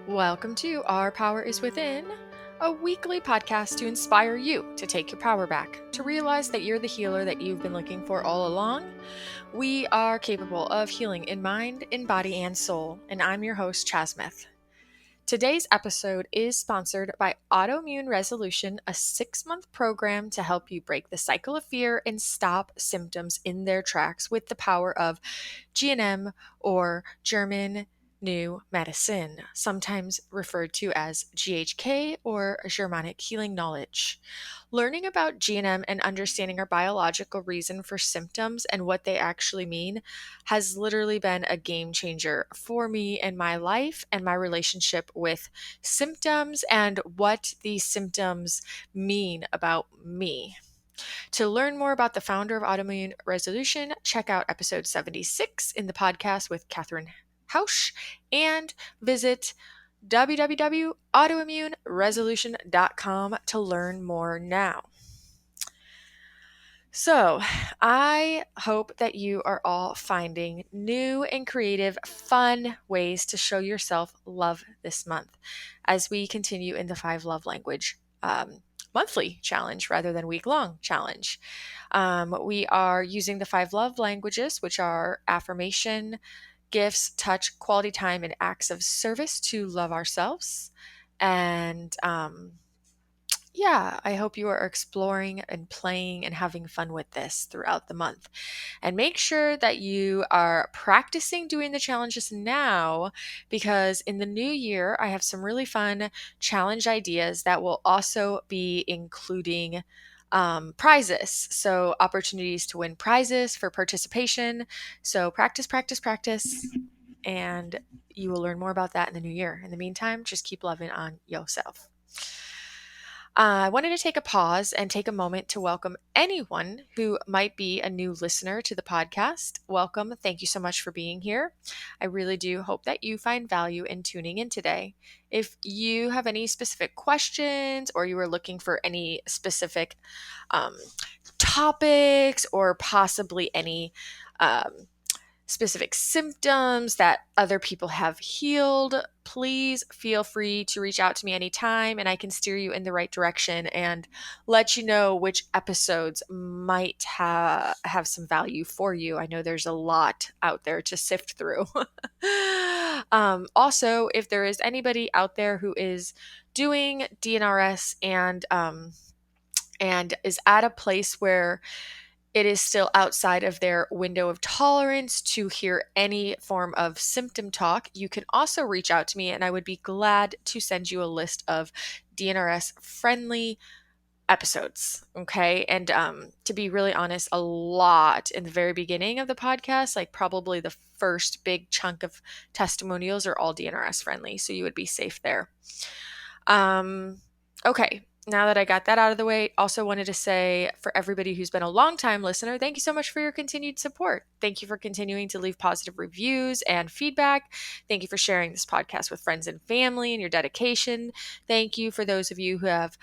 Welcome to Our Power is Within, a weekly podcast to inspire you to take your power back, to realize that you're the healer that you've been looking for all along. We are capable of healing in mind, in body, and soul, and I'm your host, Chasmith. Today's episode is sponsored by Autoimmune Resolution, a 6-month program to help you break the cycle of fear and stop symptoms in their tracks with the power of GNM, or German New Medicine, sometimes referred to as GHK or Germanic Healing Knowledge. Learning about GNM and understanding our biological reason for symptoms and what they actually mean has literally been a game changer for me in my life and my relationship with symptoms and what these symptoms mean about me. To learn more about the founder of Autoimmune Resolution, check out episode 76 in the podcast with Catherine Hausch and visit www.autoimmuneresolution.com to learn more now. So, I hope that you are all finding new and creative, fun ways to show yourself love this month as we continue in the 5 love language monthly challenge rather than week-long challenge. We are using the 5 love languages, which are affirmation, gifts, touch, quality time, and acts of service to love ourselves. And I hope you are exploring and playing and having fun with this throughout the month. And make sure that you are practicing doing the challenges now, because in the new year, I have some really fun challenge ideas that will also be including prizes. So, opportunities to win prizes for participation. So, practice, practice, practice. And you will learn more about that in the new year. In the meantime, just keep loving on yourself. I wanted to take a pause and take a moment to welcome anyone who might be a new listener to the podcast. Welcome. Thank you so much for being here. I really do hope that you find value in tuning in today. If you have any specific questions or you are looking for any specific topics or possibly any specific symptoms that other people have healed, please feel free to reach out to me anytime and I can steer you in the right direction and let you know which episodes might have some value for you. I know there's a lot out there to sift through. Also, if there is anybody out there who is doing DNRS and is at a place where it is still outside of their window of tolerance to hear any form of symptom talk, you can also reach out to me and I would be glad to send you a list of DNRS friendly episodes. Okay. And to be really honest, a lot in the very beginning of the podcast, like probably the first big chunk of testimonials are all DNRS friendly. So you would be safe there. Okay. Now that I got that out of the way, also wanted to say for everybody who's been a long-time listener, thank you so much for your continued support. Thank you for continuing to leave positive reviews and feedback. Thank you for sharing this podcast with friends and family and your dedication. Thank you for those of you who have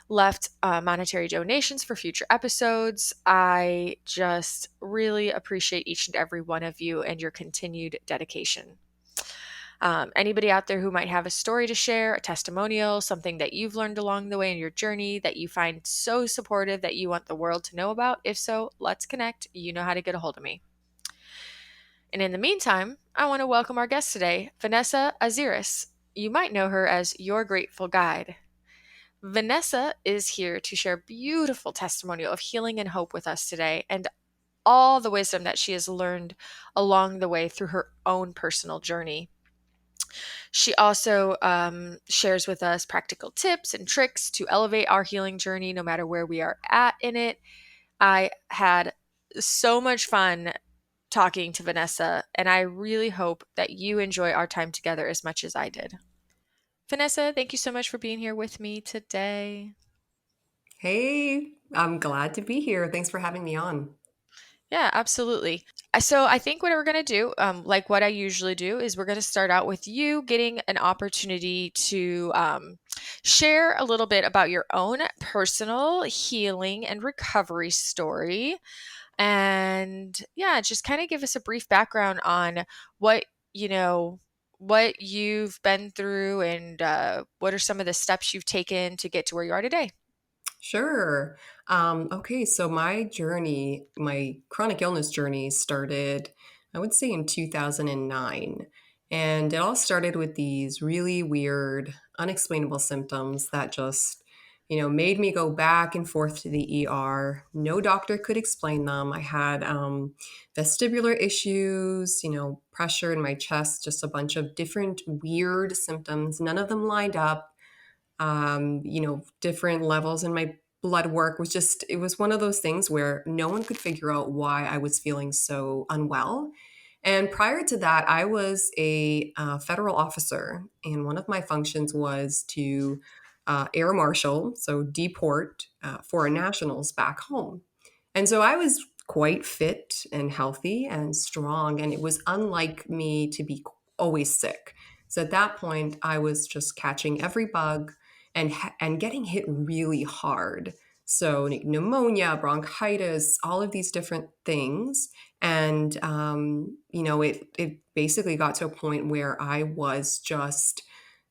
left monetary donations for future episodes. I just really appreciate each and every one of you and your continued dedication. Anybody out there who might have a story to share, a testimonial, something that you've learned along the way in your journey that you find so supportive that you want the world to know about? If so, let's connect. You know how to get a hold of me. And in the meantime, I want to welcome our guest today, Vanessa Azelis. You might know her as Your Grateful Guide. Vanessa is here to share beautiful testimonial of healing and hope with us today, and all the wisdom that she has learned along the way through her own personal journey. She also shares with us practical tips and tricks to elevate our healing journey no matter where we are at in it. I had so much fun talking to Vanessa, and I really hope that you enjoy our time together as much as I did. Vanessa, thank you so much for being here with me today. Hey, I'm glad to be here. Thanks for having me on. Yeah, absolutely. So I think what we're going to do, like what I usually do, is we're going to start out with you getting an opportunity to share a little bit about your own personal healing and recovery story. And just kind of give us a brief background on what what you've been through and what are some of the steps you've taken to get to where you are today. Sure. Okay, so my journey, my chronic illness journey started, I would say, in 2009. And it all started with these really weird, unexplainable symptoms that just, made me go back and forth to the ER. No doctor could explain them. I had vestibular issues, pressure in my chest, just a bunch of different weird symptoms. None of them lined up. Different levels in my blood work was just, it was one of those things where no one could figure out why I was feeling so unwell. And prior to that, I was a federal officer, and one of my functions was to air marshal, so deport foreign nationals back home. And so I was quite fit and healthy and strong, and it was unlike me to be always sick. So at that point, I was just catching every bug and getting hit really hard. So like pneumonia, bronchitis, all of these different things. And it basically got to a point where I was just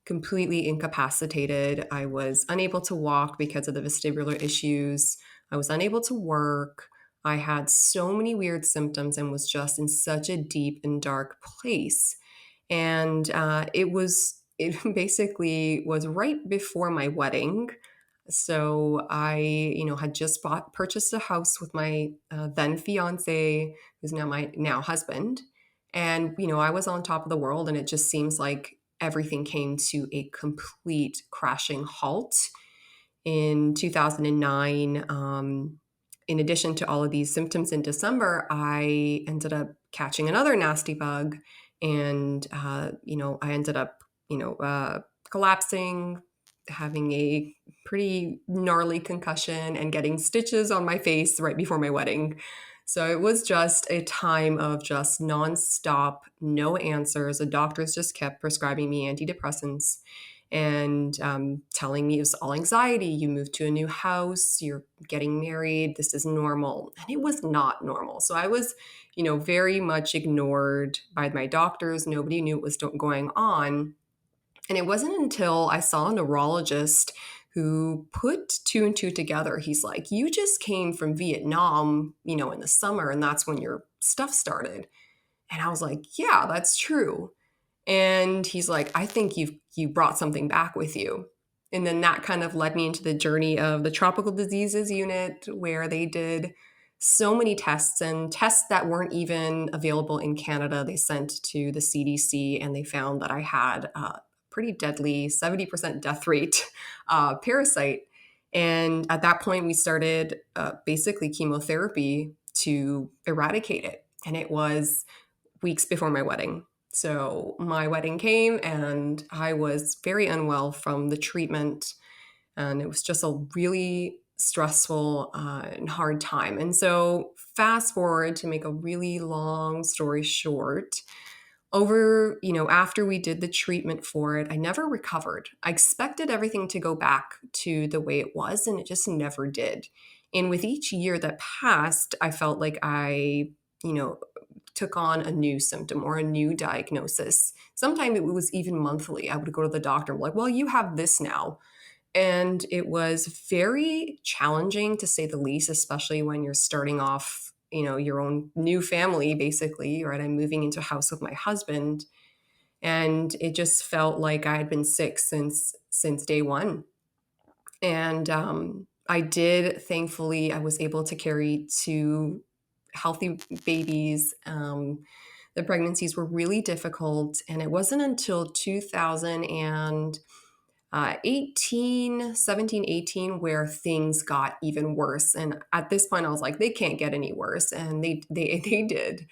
completely incapacitated. I was unable to walk because of the vestibular issues. I was unable to work. I had so many weird symptoms and was just in such a deep and dark place. And it basically was right before my wedding. So I, had just purchased a house with my then fiance, who's now my now husband. And, I was on top of the world, and it just seems like everything came to a complete crashing halt in 2009. In addition to all of these symptoms in December, I ended up catching another nasty bug. And, I ended up, collapsing, having a pretty gnarly concussion, and getting stitches on my face right before my wedding. So it was just a time of just nonstop, no answers. The doctors just kept prescribing me antidepressants and telling me it was all anxiety. You moved to a new house, you're getting married, this is normal. And it was not normal. So I was, very much ignored by my doctors. Nobody knew what was going on. And it wasn't until I saw a neurologist who put two and two together. He's like, "You just came from Vietnam, in the summer, and that's when your stuff started." And I was like, "Yeah, that's true." And he's like, "I think you brought something back with you." And then that kind of led me into the journey of the tropical diseases unit, where they did so many tests, and tests that weren't even available in Canada. They sent to the CDC, and they found that I had a pretty deadly 70% death rate parasite. And at that point, we started basically chemotherapy to eradicate it. And it was weeks before my wedding. So my wedding came, and I was very unwell from the treatment. And it was just a really stressful and hard time. And so, fast forward to make a really long story short, after we did the treatment for it, I never recovered. I expected everything to go back to the way it was, and it just never did. And with each year that passed, I felt like I, you know, took on a new symptom or a new diagnosis. Sometimes it was even monthly. I would go to the doctor and be like, "Well, you have this now." And it was very challenging, to say the least, especially when you're starting off, your own new family, basically, right? I'm moving into a house with my husband. And it just felt like I had been sick since day one. And thankfully, I was able to carry two healthy babies. The pregnancies were really difficult. And it wasn't until 2018, where things got even worse. And at this point, I was like, they can't get any worse. And they did.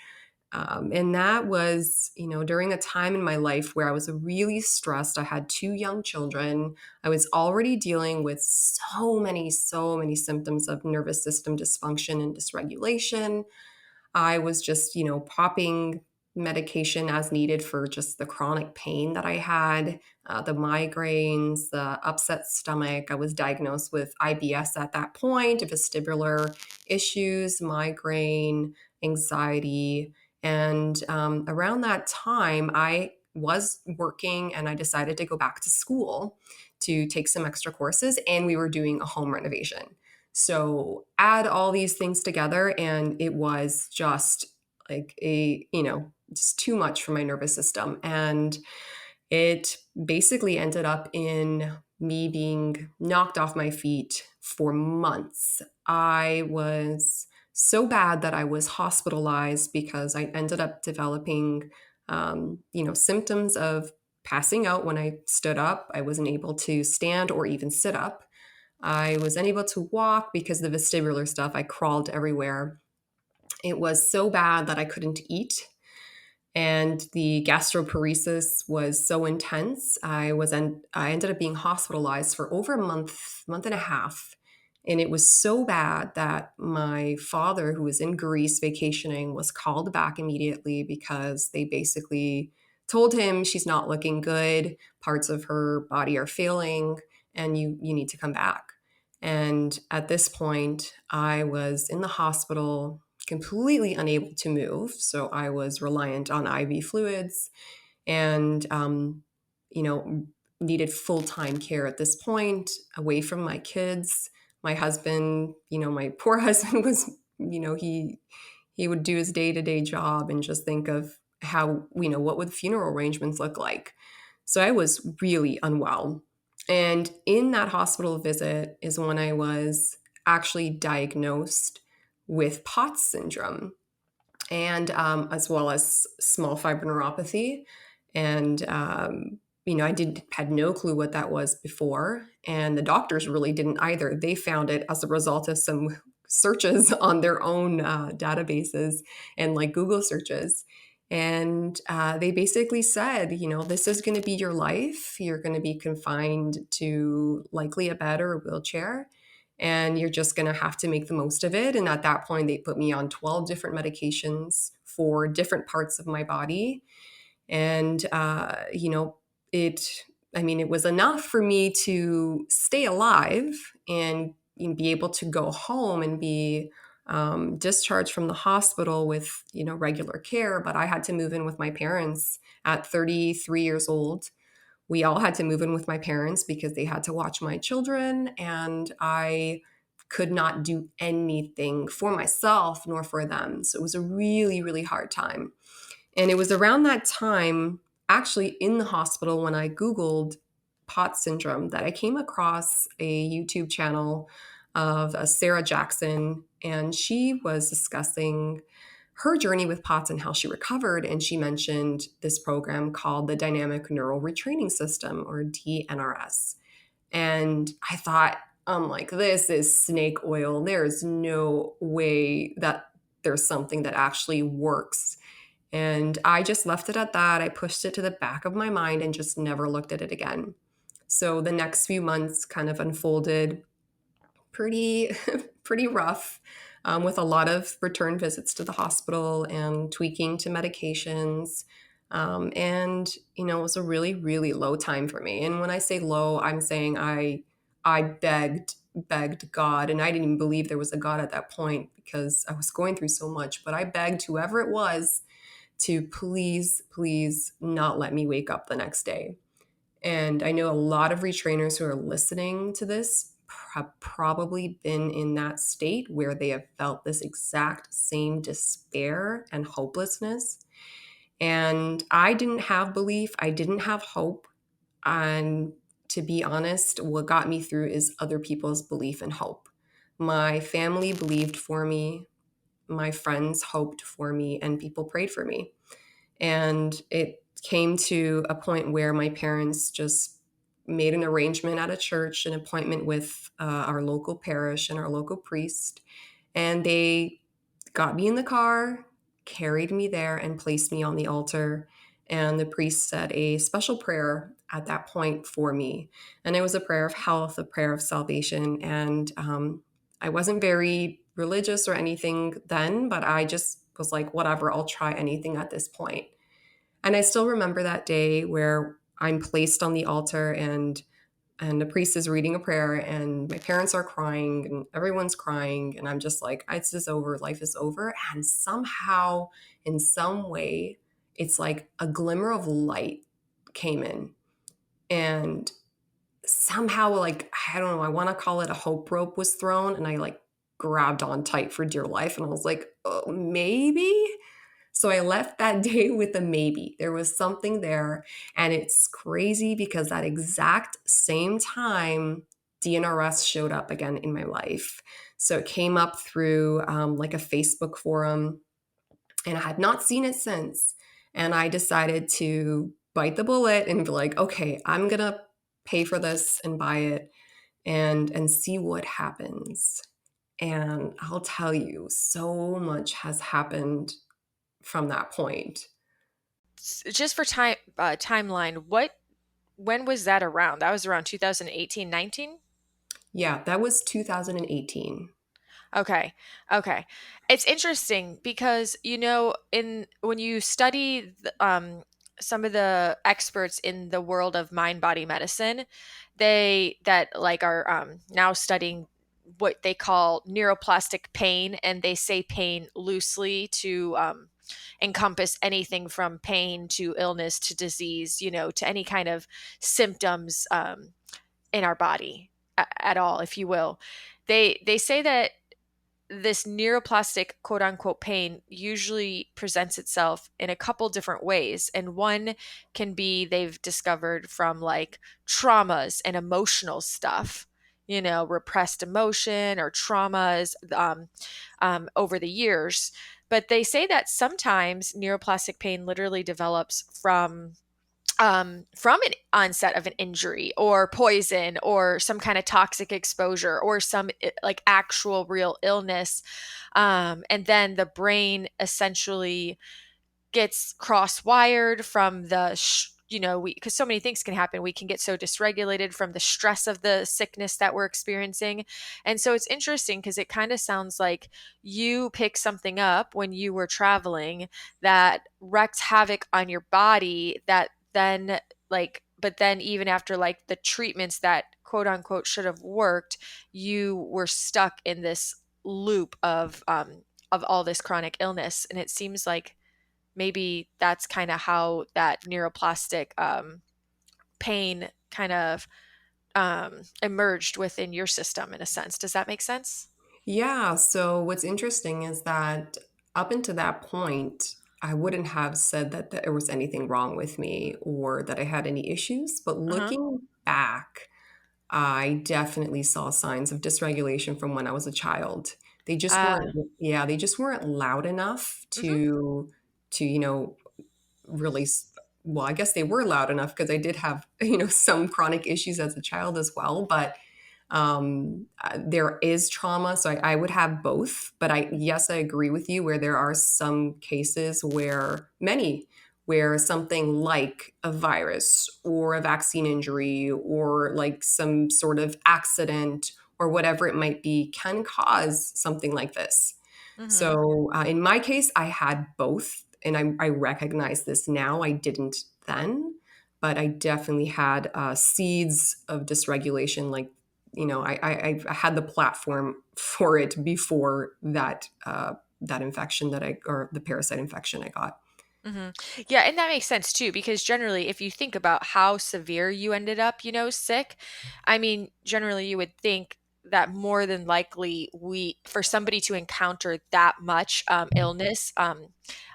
And that was, during a time in my life where I was really stressed. I had two young children. I was already dealing with so many symptoms of nervous system dysfunction and dysregulation. I was just, popping medication as needed for just the chronic pain that I had, the migraines, the upset stomach. I was diagnosed with IBS at that point, vestibular issues, migraine, anxiety. And around that time, I was working and I decided to go back to school to take some extra courses, and we were doing a home renovation. So add all these things together, and it was just like just too much for my nervous system. And it basically ended up in me being knocked off my feet for months. I was so bad that I was hospitalized because I ended up developing, symptoms of passing out when I stood up. I wasn't able to stand or even sit up. I was unable to walk because of the vestibular stuff. I crawled everywhere. It was so bad that I couldn't eat, and the gastroparesis was so intense. I ended up being hospitalized for over a month and a half, and it was so bad that my father, who was in Greece vacationing, was called back immediately because they basically told him she's not looking good, parts of her body are failing, and you need to come back. And at this point, I was in the hospital, completely unable to move. So I was reliant on IV fluids and, you know, needed full time care at this point, away from my kids. My husband, my poor husband was, he would do his day to day job and just think of how, what would funeral arrangements look like. So I was really unwell. And in that hospital visit is when I was actually diagnosed with POTS syndrome, and as well as small fiber neuropathy. And I did had no clue what that was before, and the doctors really didn't either. They found it as a result of some searches on their own databases and like Google searches. And they basically said, this is going to be your life. You're going to be confined to likely a bed or a wheelchair, and you're just going to have to make the most of it. And at that point, they put me on 12 different medications for different parts of my body. And, it, it was enough for me to stay alive and be able to go home and be discharged from the hospital with, regular care. But I had to move in with my parents at 33 years old. We all had to move in with my parents because they had to watch my children, and I could not do anything for myself nor for them. So it was a really, really hard time. And it was around that time, actually in the hospital, when I Googled POTS syndrome, that I came across a YouTube channel of Sarah Jackson, and she was discussing her journey with POTS and how she recovered. And she mentioned this program called the Dynamic Neural Retraining System, or DNRS. And I thought, I'm like, this is snake oil. There's no way that there's something that actually works. And I just left it at that. I pushed it to the back of my mind and just never looked at it again. So the next few months kind of unfolded pretty pretty rough, with a lot of return visits to the hospital and tweaking to medications. And it was a really, really low time for me. And when I say low, I'm saying I begged God, and I didn't even believe there was a God at that point because I was going through so much. But I begged whoever it was to please, please not let me wake up the next day. And I know a lot of retrainers who are listening to this have probably been in that state where they have felt this exact same despair and hopelessness. And I didn't have belief, I didn't have hope. And to be honest, what got me through is other people's belief and hope. My family believed for me, my friends hoped for me, and people prayed for me. And it came to a point where my parents just made an arrangement at a church, an appointment with our local parish and our local priest. And they got me in the car, carried me there, and placed me on the altar. And the priest said a special prayer at that point for me. And it was a prayer of health, a prayer of salvation. And I wasn't very religious or anything then, but I just was like, whatever, I'll try anything at this point. And I still remember that day where I'm placed on the altar, and the priest is reading a prayer, and my parents are crying and everyone's crying, and I'm just like, it's just over, life is over. And somehow, in some way, it's like a glimmer of light came in, and somehow, like, I don't know, I want to call it a hope rope was thrown, and I like grabbed on tight for dear life, and I was like, oh, maybe. So I left that day with a maybe. There was something there. And it's crazy because that exact same time, DNRS showed up again in my life. So it came up through like a Facebook forum, and I had not seen it since. And I decided to bite the bullet and be like, okay, I'm going to pay for this and buy it and see what happens. And I'll tell you, so much has happened from that point. Just for timeline, when was that around? That was around 2018, 19? Yeah, that was 2018. Okay. Okay. It's interesting because, in when you study some of the experts in the world of mind body medicine, they that like are now studying what they call neuroplastic pain, and they say pain loosely to encompass anything from pain to illness to disease, to any kind of symptoms in our body at all, if you will. They say that this neuroplastic quote unquote pain usually presents itself in a couple different ways. And one can be they've discovered from like traumas and emotional stuff, repressed emotion or traumas over the years. But they say that sometimes neuroplastic pain literally develops from an onset of an injury or poison or some kind of toxic exposure or some like actual real illness. And then the brain essentially gets cross-wired from because so many things can happen. We can get so dysregulated from the stress of the sickness that we're experiencing. And so it's interesting because it kind of sounds like you picked something up when you were traveling that wreaked havoc on your body that then but then even after like the treatments that quote unquote should have worked, you were stuck in this loop of all this chronic illness. And it seems like maybe that's kind of how that neuroplastic pain kind of emerged within your system in a sense. Does that make sense? Yeah, so what's interesting is that up until that point, I wouldn't have said that there was anything wrong with me or that I had any issues. But Uh-huh. looking back, I definitely saw signs of dysregulation from when I was a child. They just Uh, weren't, yeah, they just weren't loud enough mhm, to really well, I guess they were loud enough because I did have some chronic issues as a child as well. But there is trauma, so I would have both. But yes, I agree with you where there are some cases where something like a virus or a vaccine injury or like some sort of accident or whatever it might be can cause something like this. mhm, So in my case, I had both, and I recognize this now. I didn't then, but I definitely had seeds of dysregulation. Like, I had the platform for it before that infection or the parasite infection I got. mhm. Yeah, and that makes sense too, because generally, if you think about how severe you ended up, sick, I mean, generally you would think that more than likely for somebody to encounter that much illness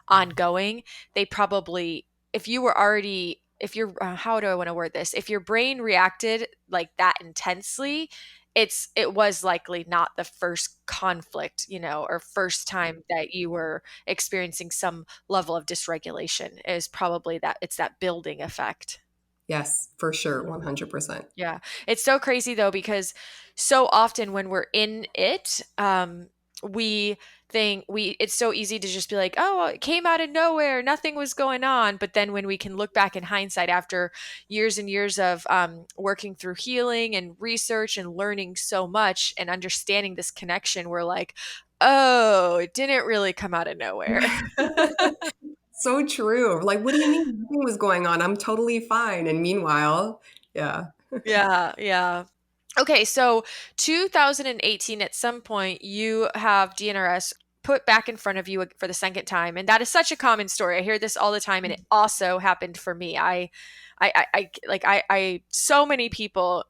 ongoing, they probably, if you were already, if you're, how do I want to word this? If your brain reacted like that intensely, it was likely not the first conflict, or first time that you were experiencing some level of dysregulation. Is probably that it's that building effect. Yes, for sure, 100%. Yeah. It's so crazy though, because so often when we're in it, we it's so easy to just be like, oh, well, it came out of nowhere. Nothing was going on. But then when we can look back in hindsight after years and years of working through healing and research and learning so much and understanding this connection, we're like, oh, it didn't really come out of nowhere. So true. Like, what do you mean nothing was going on? I'm totally fine. And meanwhile, yeah. Yeah. Yeah. Okay, so 2018, at some point, you have DNRS put back in front of you for the second time. And that is such a common story. I hear this all the time, and it also happened for me. So many people,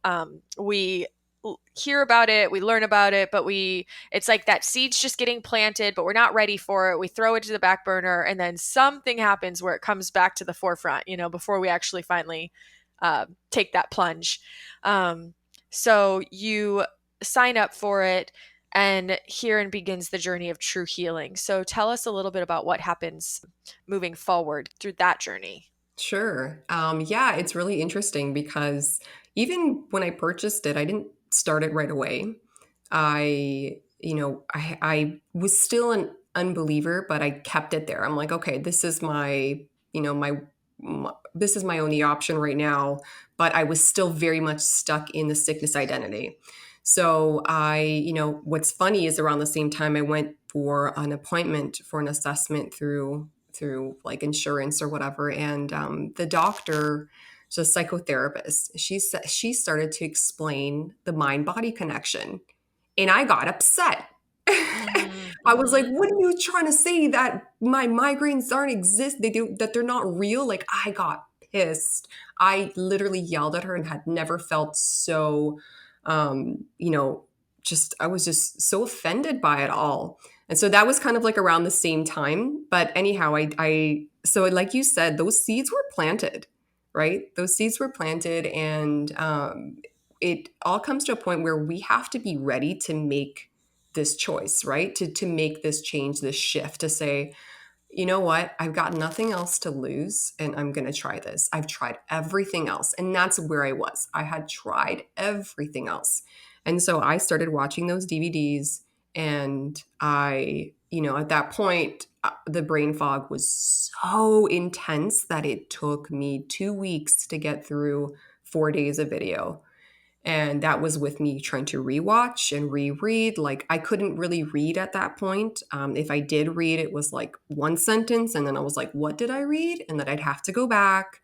we hear about it, we learn about it, but it's like that seed's just getting planted, but we're not ready for it. We throw it to the back burner, and then something happens where it comes back to the forefront, before we actually finally take that plunge. So you sign up for it, and herein begins the journey of true healing. So tell us a little bit about what happens moving forward through that journey. Sure. Yeah, it's really interesting because even when I purchased it, I didn't start it right away. I was still an unbeliever, but I kept it there. I'm like, okay, this is this is my only option right now. But I was still very much stuck in the sickness identity. So what's funny is around the same time I went for an appointment for an assessment through like insurance or whatever, and the doctor, so a psychotherapist, she started to explain the mind body connection, and I got upset. I was like, Mm-hmm. "What are you trying to say, that my migraines aren't exist? That they're not real?" Like, I got pissed. I literally yelled at her and had never felt so, um, you know, just I was just so offended by it all. And so that was kind of like around the same time. But anyhow, I so like you said, those seeds were planted, right? Those seeds were planted, and it all comes to a point where we have to be ready to make this choice, right? To make this change, this shift, to say, you know what? I've got nothing else to lose, and I'm going to try this. I've tried everything else. And that's where I was. I had tried everything else. And so I started watching those DVDs, and at that point, the brain fog was so intense that it took me 2 weeks to get through 4 days of video. And that was with me trying to rewatch and reread. Like, I couldn't really read at that point. If I did read, it was like one sentence. And then I was like, what did I read? And then I'd have to go back.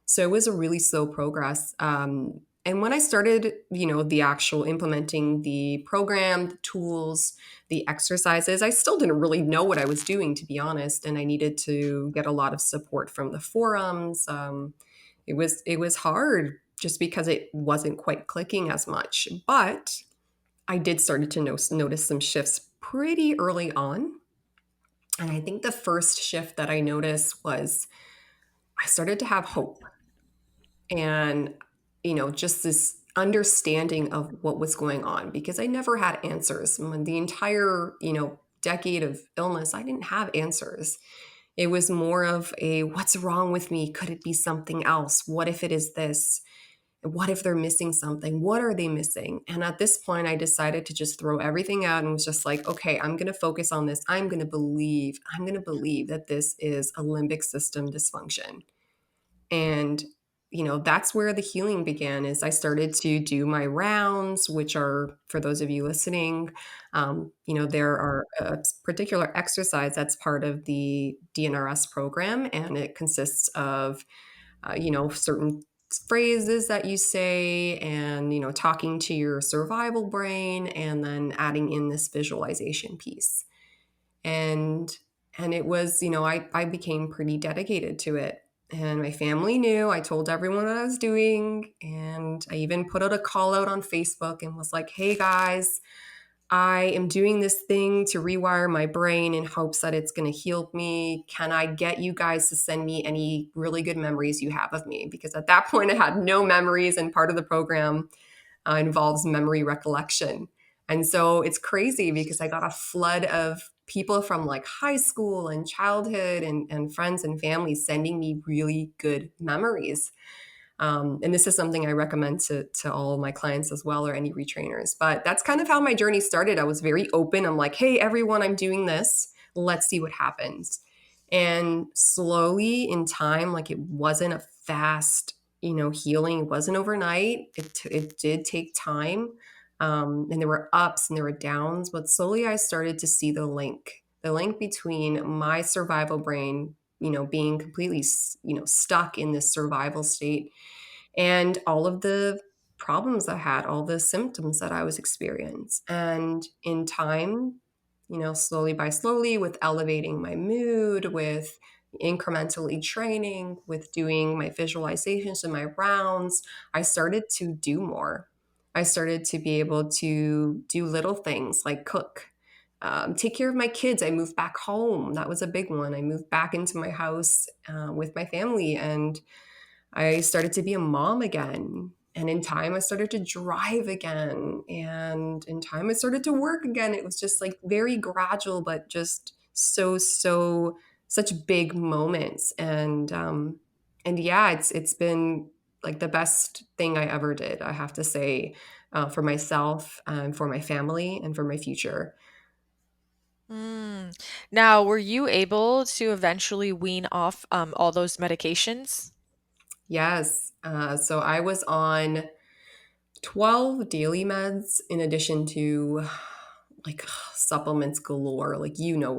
So it was a really slow progress. And when I started, the actual implementing the program, the tools, the exercises, I still didn't really know what I was doing, to be honest. And I needed to get a lot of support from the forums. It was hard just because it wasn't quite clicking as much. But I did start to notice some shifts pretty early on. And I think the first shift that I noticed was I started to have hope, and just this understanding of what was going on, because I never had answers. The entire decade of illness, I didn't have answers. It was more of a, what's wrong with me? Could it be something else? What if it is this? What if they're missing something? What are they missing? And at this point, I decided to just throw everything out and was just like, okay, I'm going to focus on this. I'm going to believe that this is a limbic system dysfunction. And that's where the healing began. Is I started to do my rounds, which are, for those of you listening, there are a particular exercise that's part of the DNRS program, and it consists of certain phrases that you say, and talking to your survival brain, and then adding in this visualization piece. And and it was, I became pretty dedicated to it, and my family knew. I told everyone what I was doing, and I even put out a call out on Facebook and was like, hey guys, I am doing this thing to rewire my brain in hopes that it's going to heal me. Can I get you guys to send me any really good memories you have of me? Because at that point I had no memories, and part of the program involves memory recollection. And so it's crazy because I got a flood of people from like high school and childhood, and friends and family sending me really good memories. And this is something I recommend to all of my clients as well, or any retrainers. But that's kind of how my journey started. I was very open. I'm like, hey, everyone, I'm doing this. Let's see what happens. And slowly in time, like, it wasn't a fast, healing. It wasn't overnight. It did take time. And there were ups and there were downs, but slowly I started to see the link between my survival brain, being completely, stuck in this survival state, and all of the problems I had, all the symptoms that I was experiencing. And in time, slowly by slowly, with elevating my mood, with incrementally training, with doing my visualizations and my rounds, I started to do more. I started to be able to do little things like cook, take care of my kids. I moved back home. That was a big one. I moved back into my house with my family, and I started to be a mom again. And in time, I started to drive again. And in time, I started to work again. It was just like very gradual, but just such big moments. And yeah, it's been like the best thing I ever did, I have to say, for myself, for my family, and for my future. Mm. Now, were you able to eventually wean off all those medications? Yes. So I was on 12 daily meds in addition to like supplements galore. Like, you know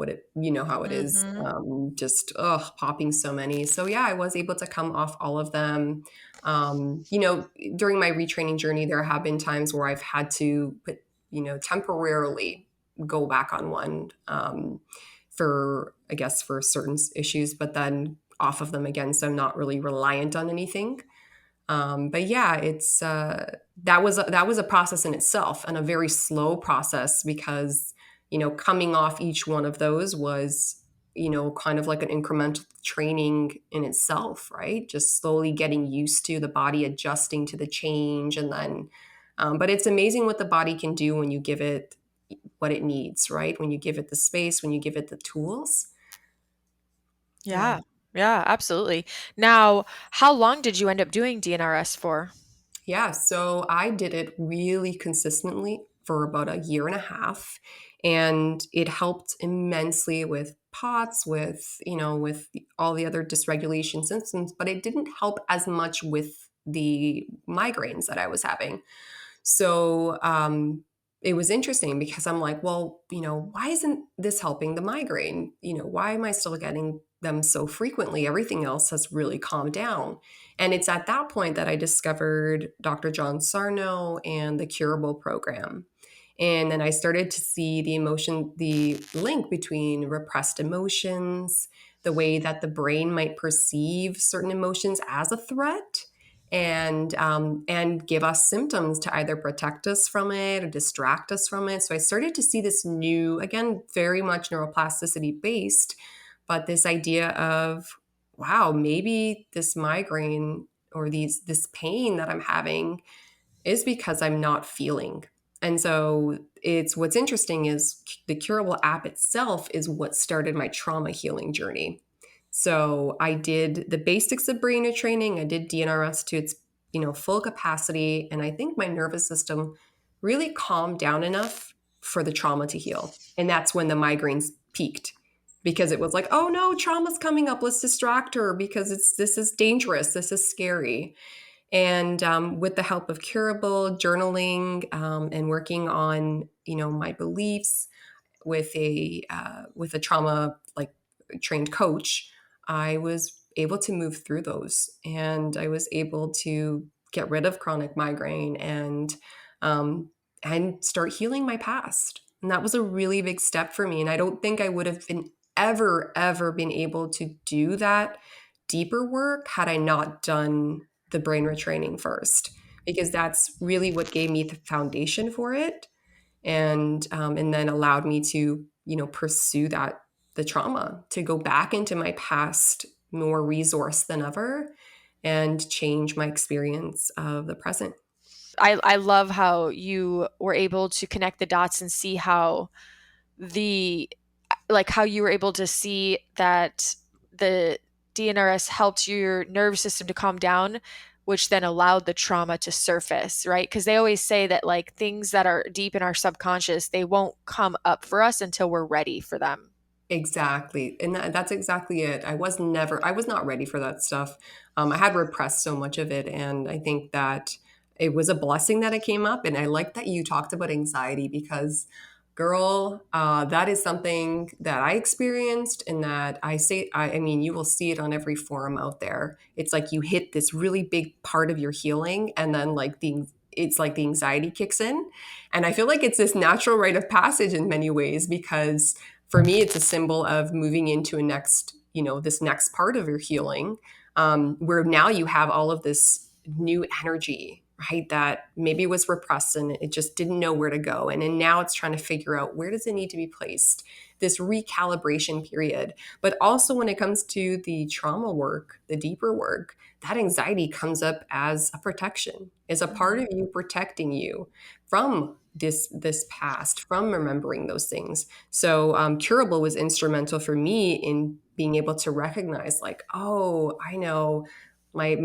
how it is. Mm-hmm. Just popping so many. So yeah, I was able to come off all of them. During my retraining journey, there have been times where I've had to temporarily go back on one, for, I guess, for certain issues, but then off of them again. So I'm not really reliant on anything. But yeah, it's that was a process in itself, and a very slow process, because coming off each one of those was kind of like an incremental training in itself, right? Just slowly getting used to the body, adjusting to the change, and then but it's amazing what the body can do when you give it what it needs, right? When you give it the space, when you give it the tools. Yeah. Yeah. Yeah, absolutely. Now, how long did you end up doing DNRS for? Yeah, so I did it really consistently for about a year and a half, and it helped immensely with POTS, with all the other dysregulation symptoms, but it didn't help as much with the migraines that I was having. So it was interesting, because I'm like, well, why isn't this helping the migraine? Why am I still getting them so frequently? Everything else has really calmed down. And it's at that point that I discovered Dr. John Sarno and the Curable program. And then I started to see the link between repressed emotions, the way that the brain might perceive certain emotions as a threat, and give us symptoms to either protect us from it or distract us from it. So I started to see this new, again, very much neuroplasticity based, but this idea of, wow, maybe this migraine or this pain that I'm having is because I'm not feeling. And so it's what's interesting is the Curable app itself is what started my trauma healing journey. So I did the basics of brain training. I did DNRS to its full capacity, and I think my nervous system really calmed down enough for the trauma to heal. And that's when the migraines peaked, because it was like, oh no, trauma's coming up. Let's distract her because this is dangerous. This is scary. And with the help of Curable, journaling, and working on my beliefs with a trauma like trained coach, I was able to move through those, and I was able to get rid of chronic migraine, um, and start healing my past. And that was a really big step for me. And I don't think I would have been ever been able to do that deeper work had I not done the brain retraining first, because that's really what gave me the foundation for it, and then allowed me to pursue the trauma, to go back into my past more resourced than ever, and change my experience of the present. I love how you were able to connect the dots and see how the how you were able to see that the DNRS helped your nervous system to calm down, which then allowed the trauma to surface, right? Because they always say that like things that are deep in our subconscious, they won't come up for us until we're ready for them. Exactly. And that's exactly it. I was not ready for that stuff. I had repressed so much of it. And I think that it was a blessing that it came up. And I like that you talked about anxiety, because, girl, that is something that I experienced, and that I mean, you will see it on every forum out there. It's like you hit this really big part of your healing, and then like it's like the anxiety kicks in. And I feel like it's this natural rite of passage in many ways, because for me, it's a symbol of moving into a next, this next part of your healing, where now you have all of this new energy, right? That maybe was repressed and it just didn't know where to go. And then now it's trying to figure out, where does it need to be placed? This recalibration period. But also when it comes to the trauma work, the deeper work, that anxiety comes up as a protection, as a part Mhm. of you protecting you from this past, from remembering those things. So curable was instrumental for me in being able to recognize, like, oh, I know my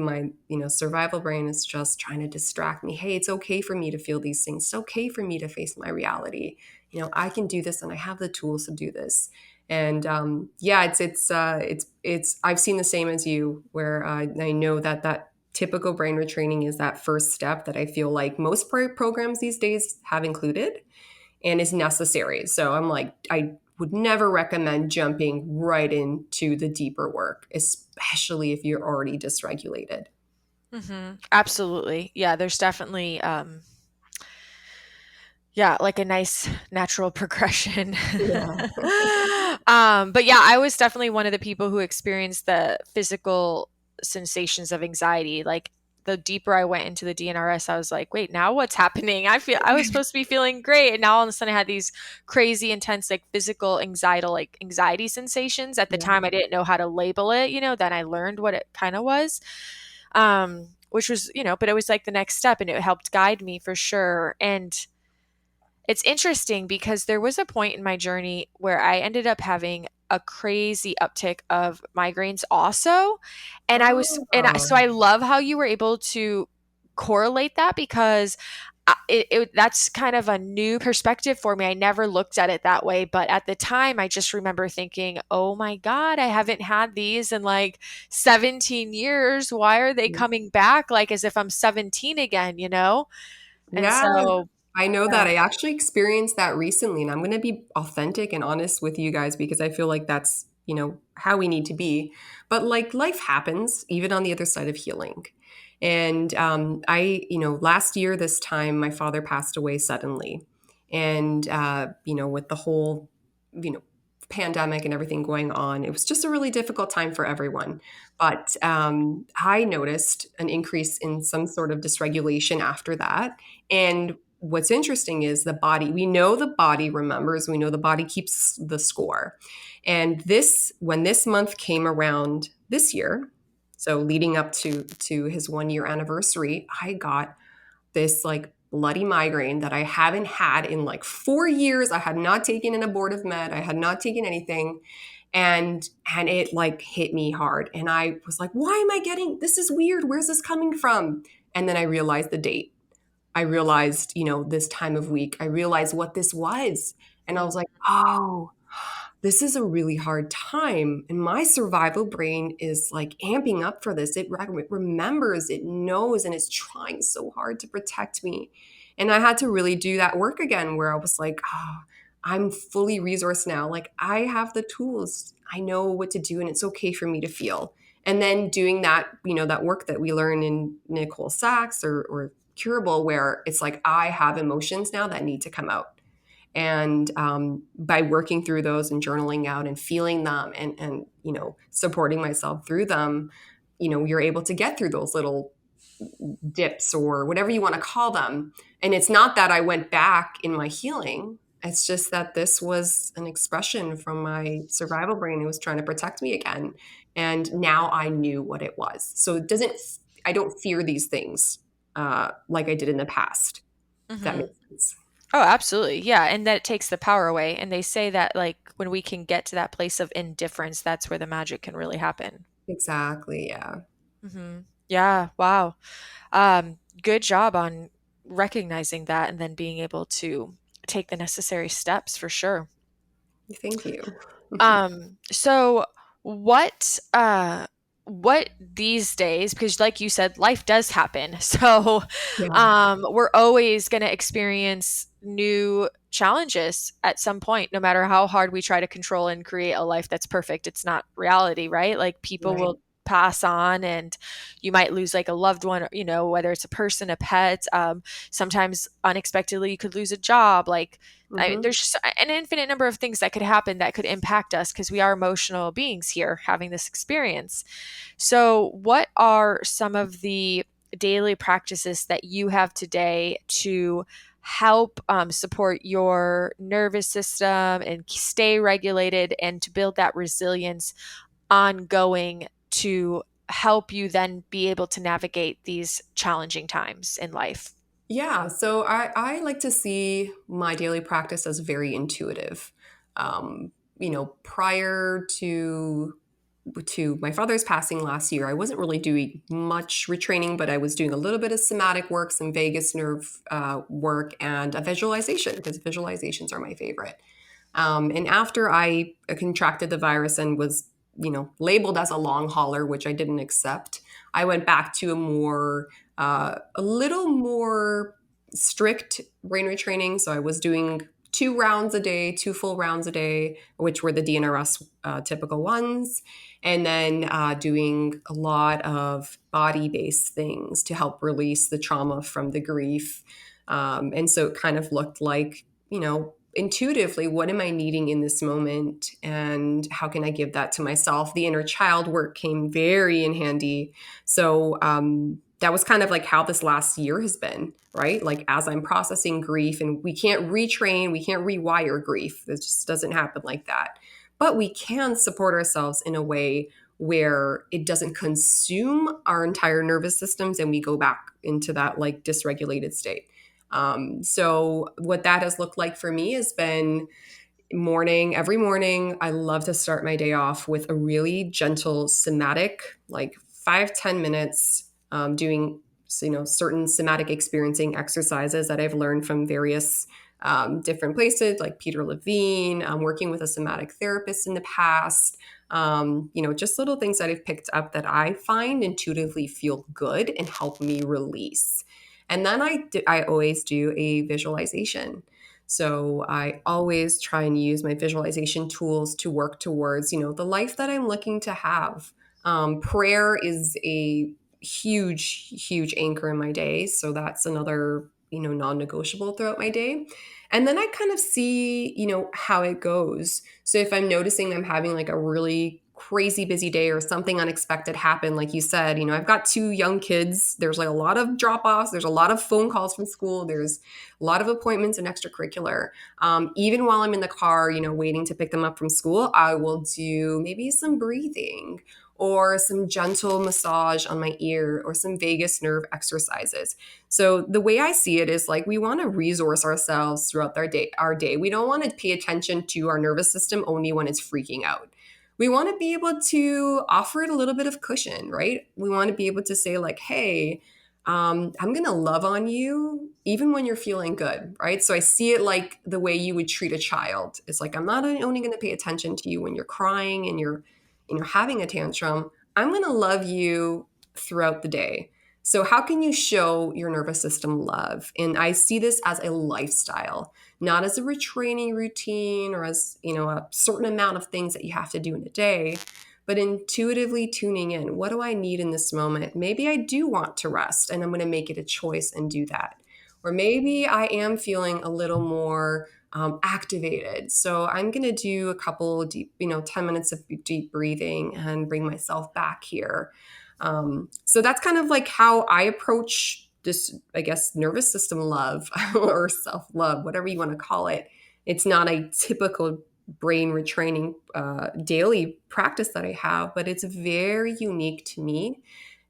survival brain is just trying to distract me. Hey, it's okay for me to feel these things. It's okay for me to face my reality. I can do this, and I have the tools to do this. And yeah, it's I've seen the same as you, where I know that typical brain retraining is that first step that I feel like most programs these days have included and is necessary. So I'm like, I would never recommend jumping right into the deeper work, especially if you're already dysregulated. Absolutely. Yeah, there's definitely yeah, like a nice natural progression. Yeah. But yeah, I was definitely one of the people who experienced the physical sensations of anxiety. Like the deeper I went into the DNRS, I was like, wait, now what's happening? I was supposed to be feeling great, and now all of a sudden I had these crazy intense like physical anxiety sensations. At the Yeah. time I didn't know how to label it, then I learned what it kind of was. Which was, but it was like the next step and it helped guide me for sure. And it's interesting because there was a point in my journey where I ended up having a crazy uptick of migraines also. So Oh, I love how you were able to correlate that because that's kind of a new perspective for me. I never looked at it that way, but at the time I just remember thinking, "Oh my God, I haven't had these in like 17 years. Why are they coming back like as if I'm 17 again?" And yeah. so, I know yeah. that I actually experienced that recently, and I'm going to be authentic and honest with you guys, because I feel like that's, how we need to be. But like, life happens even on the other side of healing. And last year, this time, my father passed away suddenly. And, with the whole, you know, pandemic and everything going on, it was just a really difficult time for everyone. But I noticed an increase in some sort of dysregulation after that. And what's interesting is we know the body remembers, we know the body keeps the score. And when this month came around this year, so leading up to his 1 year anniversary, I got this like bloody migraine that I haven't had in like 4 years. I had not taken an abortive med, I had not taken anything. And it like hit me hard. And I was like, why am I getting this? Is weird. Where's this coming from? And then I realized the date. I realized, this time of week, I realized what this was. And I was like, oh, this is a really hard time. And my survival brain is like amping up for this. It remembers, it knows, and it's trying so hard to protect me. And I had to really do that work again, where I was like, oh, I'm fully resourced now. Like, I have the tools, I know what to do, and it's okay for me to feel. And then doing that, that work that we learn in Nicole Sachs or Curable, where it's like, I have emotions now that need to come out. And by working through those and journaling out and feeling them and supporting myself through them, you're able to get through those little dips or whatever you want to call them. And it's not that I went back in my healing, it's just that this was an expression from my survival brain. It was trying to protect me again, and now I knew what it was. So I don't fear these things like I did in the past, if that Hmm. makes sense. Oh, absolutely. Yeah. And that takes the power away. And they say that, like, when we can get to that place of indifference, that's where the magic can really happen. Exactly, yeah. Yeah. Wow. Good job on recognizing that and then being able to take the necessary steps for sure. Thank you. So what these days, because like you said, life does happen. So Yeah, we're always going to experience new challenges at some point, no matter how hard we try to control and create a life that's perfect. It's not reality, right? Like people right. will pass on, and you might lose like a loved one, whether it's a person, a pet. Sometimes unexpectedly you could lose a job. Like Hmm. there's just an infinite number of things that could happen that could impact us because we are emotional beings here having this experience. So, what are some of the daily practices that you have today to help support your nervous system and stay regulated and to build that resilience ongoing to help you then be able to navigate these challenging times in life? Yeah, so I like to see my daily practice as very intuitive. Prior to my father's passing last year, I wasn't really doing much retraining, but I was doing a little bit of somatic work, some vagus nerve work, and a visualization because visualizations are my favorite. And after I contracted the virus and was, labeled as a long hauler, which I didn't accept, I went back to a little more strict brain retraining. So I was doing 2 rounds a day, 2 full rounds a day, which were the DNRS typical ones, and then doing a lot of body-based things to help release the trauma from the grief. And so it kind of looked like, intuitively, what am I needing in this moment and how can I give that to myself? The inner child work came very in handy. So that was kind of like how this last year has been, right? Like as I'm processing grief, and we can't retrain, we can't rewire grief. It just doesn't happen like that. But we can support ourselves in a way where it doesn't consume our entire nervous systems and we go back into that like dysregulated state. So what that has looked like for me has been every morning. I love to start my day off with a really gentle somatic, like 5-10 minutes, doing certain somatic experiencing exercises that I've learned from various different places, like Peter Levine, working with a somatic therapist in the past. Just little things that I've picked up that I find intuitively feel good and help me release. And then I always do a visualization. So I always try and use my visualization tools to work towards, the life that I'm looking to have. Prayer is a huge, huge anchor in my day. So that's another, non-negotiable throughout my day. And then I kind of see, how it goes. So if I'm noticing I'm having like a really crazy busy day or something unexpected happened, like you said, I've got 2 young kids. There's like a lot of drop offs. There's a lot of phone calls from school. There's a lot of appointments and extracurricular. Even while I'm in the car, waiting to pick them up from school, I will do maybe some breathing or some gentle massage on my ear or some vagus nerve exercises. So the way I see it is like we want to resource ourselves throughout our day. We don't want to pay attention to our nervous system only when it's freaking out. We want to be able to offer it a little bit of cushion, right? We want to be able to say like, hey, I'm going to love on you even when you're feeling good, right? So I see it like the way you would treat a child. It's like, I'm not only going to pay attention to you when you're crying and you're, having a tantrum. I'm going to love you throughout the day. So how can you show your nervous system love? And I see this as a lifestyle, not as a retraining routine or as, a certain amount of things that you have to do in a day, but intuitively tuning in. What do I need in this moment? Maybe I do want to rest and I'm going to make it a choice and do that. Or maybe I am feeling a little more activated. So I'm going to do a couple deep, 10 minutes of deep breathing and bring myself back here. So that's kind of like how I approach this, I guess, nervous system love or self love, whatever you want to call it. It's not a typical brain retraining daily practice that I have, but it's very unique to me.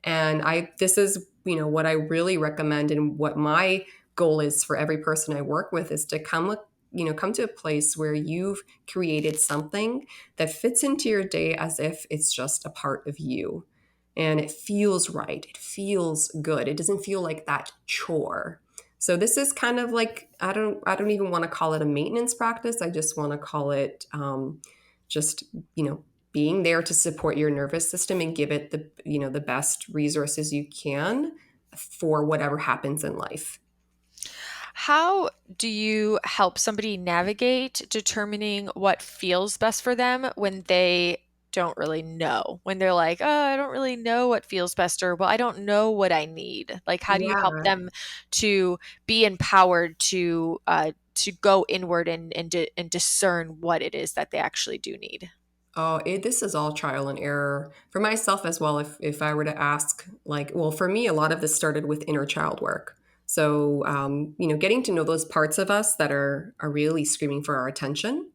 And this is, what I really recommend and what my goal is for every person I work with is to come to a place where you've created something that fits into your day as if it's just a part of you. And it feels right. It feels good. It doesn't feel like that chore. So this is kind of like I don't even want to call it a maintenance practice. I just want to call it just being there to support your nervous system and give it the best resources you can for whatever happens in life. How do you help somebody navigate determining what feels best for them when they don't really know when they're like, "Oh, I don't really know what feels best," or, "Well, I don't know what I need." Like, how do you help Yeah. them to be empowered to go inward and discern what it is that they actually do need? Oh, this is all trial and error for myself as well. If I were to ask, like, well, for me, a lot of this started with inner child work. So, getting to know those parts of us that are really screaming for our attention,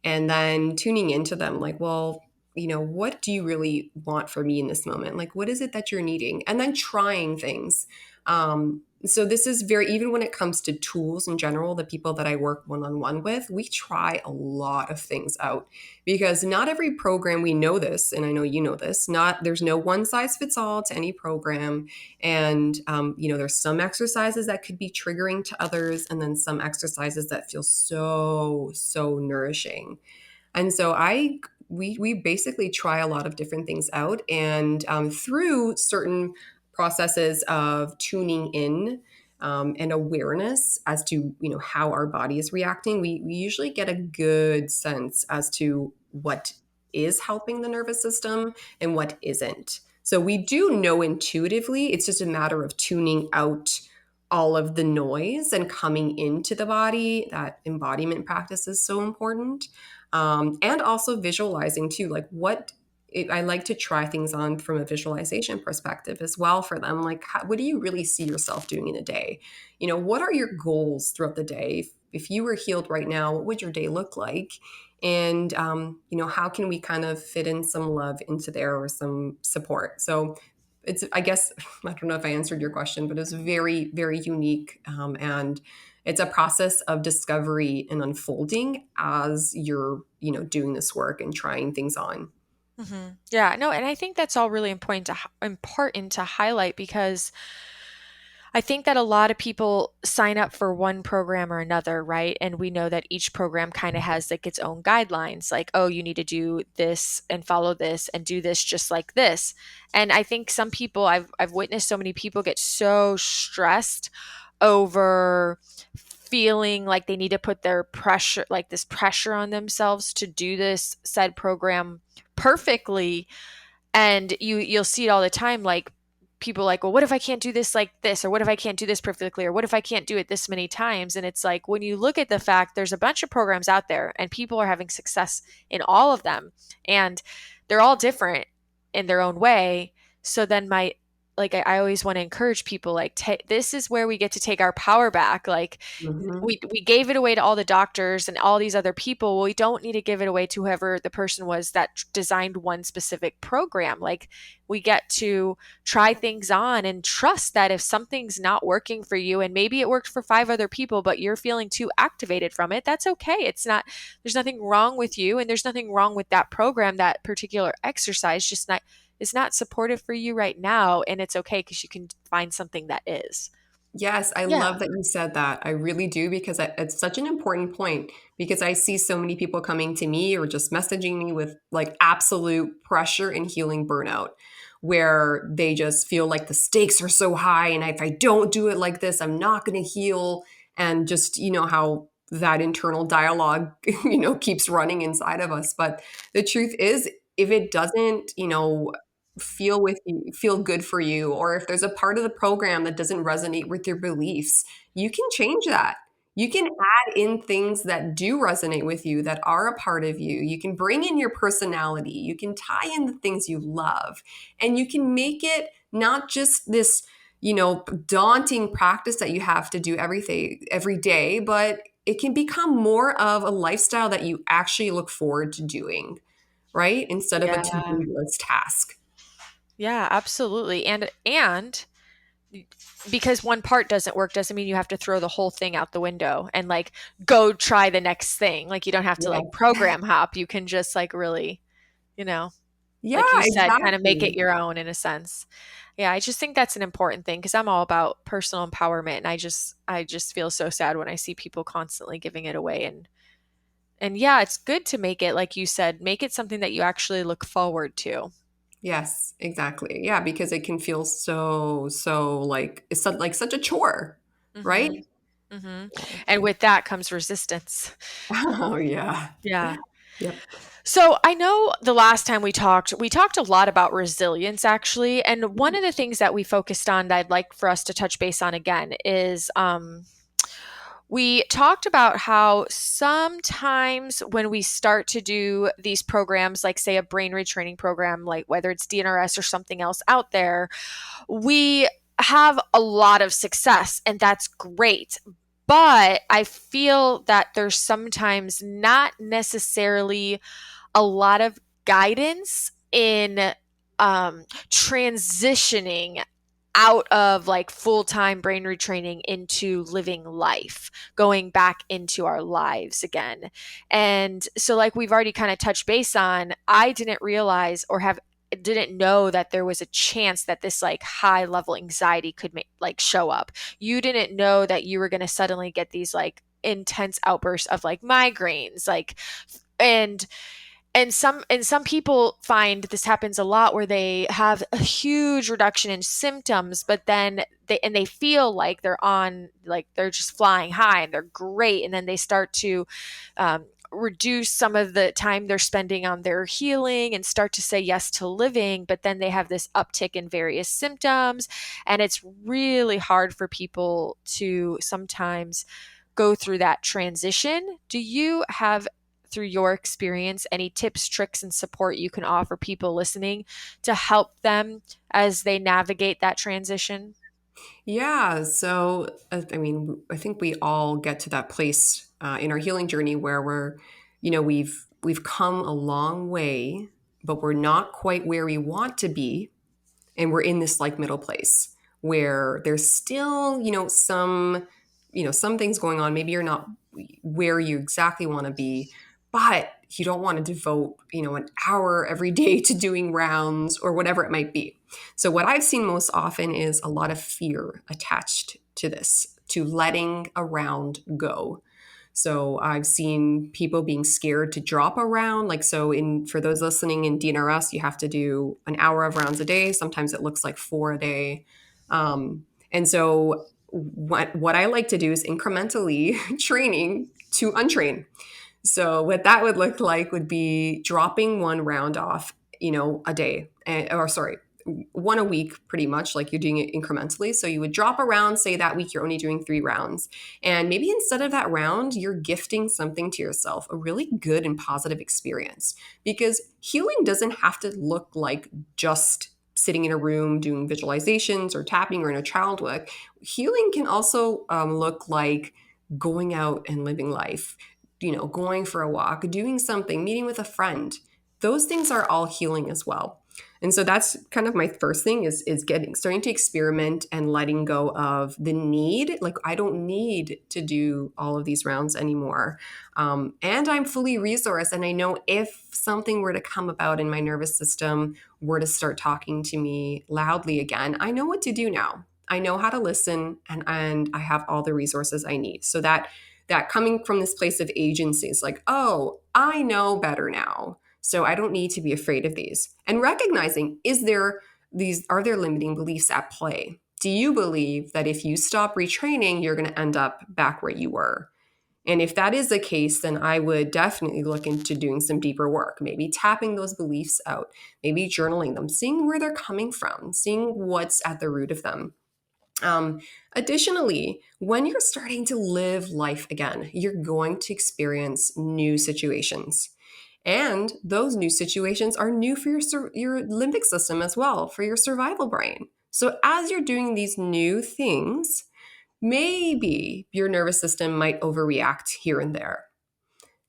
and then tuning into them, like, well, what do you really want from me in this moment? Like, what is it that you're needing? And then trying things. So this is very, even when it comes to tools in general, the people that I work one-on-one with, we try a lot of things out, because not every program, we know this, and I know you know this, not there's no one size fits all to any program. And there's some exercises that could be triggering to others, and then some exercises that feel so nourishing. And so we basically try a lot of different things out, and through certain processes of tuning in, and awareness as to how our body is reacting, we usually get a good sense as to what is helping the nervous system and what isn't. So we do know intuitively. It's just a matter of tuning out all of the noise and coming into the body. That embodiment practice is so important. And also visualizing too, like I like to try things on from a visualization perspective as well for them. Like, what do you really see yourself doing in a day? What are your goals throughout the day? If you were healed right now, what would your day look like? And, how can we kind of fit in some love into there, or some support? So I guess, I don't know if I answered your question, but it's very, very unique. And it's a process of discovery and unfolding as you're, doing this work and trying things on. Yeah, no, and I think that's all really important to highlight, because I think that a lot of people sign up for one program or another, right? And we know that each program kind of has like its own guidelines, like, oh, you need to do this and follow this and do this just like this. And I think some people, I've witnessed so many people get so stressed over feeling like they need to put their pressure, like this pressure on themselves to do this said program perfectly. And you'll see it all the time, like people like, well, what if I can't do this like this, or what if I can't do this perfectly, or what if I can't do it this many times? And it's like, when you look at the fact, there's a bunch of programs out there and people are having success in all of them, and they're all different in their own way. So then I always want to encourage people, like, this is where we get to take our power back. Like, Hmm. we gave it away to all the doctors and all these other people. Well, we don't need to give it away to whoever the person was that designed one specific program. Like, we get to try things on and trust that if something's not working for you, and maybe it worked for five other people, but you're feeling too activated from it, that's okay. There's nothing wrong with you, and there's nothing wrong with that program, that particular exercise, just not is not supportive for you right now. And it's okay, because you can find something that is. Yes, I Yeah. love that you said that. I really do, because it's such an important point, because I see so many people coming to me or just messaging me with like absolute pressure and healing burnout, where they just feel like the stakes are so high, and if I don't do it like this, I'm not going to heal. And just, how that internal dialogue, keeps running inside of us. But the truth is, if it doesn't, feel good for you, or if there's a part of the program that doesn't resonate with your beliefs, you can change that. You can add in things that do resonate with you, that are a part of you. You can bring in your personality, you can tie in the things you love, and you can make it not just this daunting practice that you have to do every day, but it can become more of a lifestyle that you actually look forward to doing, right, instead of a Yeah. to-do list task. Yeah, absolutely. And because one part doesn't work doesn't mean you have to throw the whole thing out the window and like go try the next thing. Like, you don't have to Yeah. like program hop. You can just like really, you know, like Yeah, you said, kind of make it exactly. your own in a sense. Yeah, I just think that's an important thing, because I'm all about personal empowerment, and I just feel so sad when I see people constantly giving it away. And yeah, it's good to make it, like you said, make it something that you actually look forward to. Yes, exactly. Yeah, because it can feel so like like such a chore, right? Mhm. Mhm. And with that comes resistance. Oh, yeah. Yeah. Yep. So I know the last time we talked a lot about resilience actually, and one of the things that we focused on that I'd like for us to touch base on again is we talked about how sometimes when we start to do these programs, like say a brain retraining program, like whether it's DNRS or something else out there, we have a lot of success, and that's great. But I feel that there's sometimes not necessarily a lot of guidance in transitioning out of like full-time brain retraining into living life, going back into our lives again. And so like we've already kind of touched base on, I didn't realize or have didn't know that there was a chance that this like high level anxiety could like show up. You didn't know that you were going to suddenly get these like intense outbursts of like migraines, like, and some people find this happens a lot where they have a huge reduction in symptoms, but then they feel like they're on, like they're just flying high and they're great, and then they start to reduce some of the time they're spending on their healing and start to say yes to living, but then they have this uptick in various symptoms, and it's really hard for people to sometimes go through that transition. Do you have, through your experience, any tips, tricks, and support you can offer people listening to help them as they navigate that transition? Yeah. So, I mean, I think we all get to that place in our healing journey where we've come a long way, but we're not quite where we want to be, and we're in this like middle place where there's still some things going on. Maybe you're not where you exactly want to be, but you don't want to devote an hour every day to doing rounds or whatever it might be. So what I've seen most often is a lot of fear attached to this, to letting a round go. So I've seen people being scared to drop a round. Like, so in for those listening in DNRS, you have to do an hour of rounds a day. Sometimes it looks like 4 a day. And so what I like to do is incrementally training to untrain. So what that would look like would be dropping one round off, a day, or sorry, one a week, pretty much like you're doing it incrementally. So you would drop a round, say that week you're only doing 3 rounds. And maybe instead of that round, you're gifting something to yourself, a really good and positive experience. Because healing doesn't have to look like just sitting in a room doing visualizations or tapping or in a child work. Healing can also look like going out and living life, going for a walk, doing something, meeting with a friend. Those things are all healing as well. And so that's kind of my first thing is starting to experiment and letting go of the need. Like, I don't need to do all of these rounds anymore. And I'm fully resourced. And I know if something were to come about in my nervous system, were to start talking to me loudly again, I know what to do now. I know how to listen, and I have all the resources I need. So that coming from this place of agency is like, oh, I know better now. So I don't need to be afraid of these. And recognizing, are there limiting beliefs at play? Do you believe that if you stop retraining, you're going to end up back where you were? And if that is the case, then I would definitely look into doing some deeper work, maybe tapping those beliefs out, maybe journaling them, seeing where they're coming from, seeing what's at the root of them. Um, Additionally, when you're starting to live life again, you're going to experience new situations. And those new situations are new for your limbic system as well, for your survival brain. So as you're doing these new things, maybe your nervous system might overreact here and there.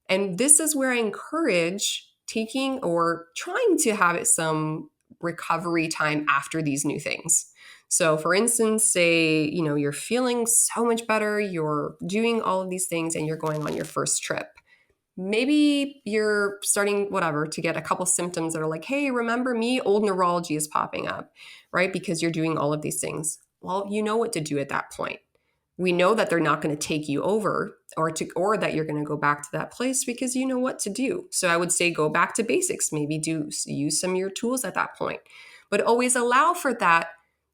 And this is where I encourage taking or trying to have some recovery time after these new things. So for instance, say, you're feeling so much better, you're doing all of these things and you're going on your first trip. Maybe you're starting whatever to get a couple symptoms that are like, hey, remember me? Old neurology is popping up, right? Because you're doing all of these things. Well, you know what to do at that point. We know that they're not going to take you over or that you're going to go back to that place because you know what to do. So I would say go back to basics, maybe use some of your tools at that point. But always allow for that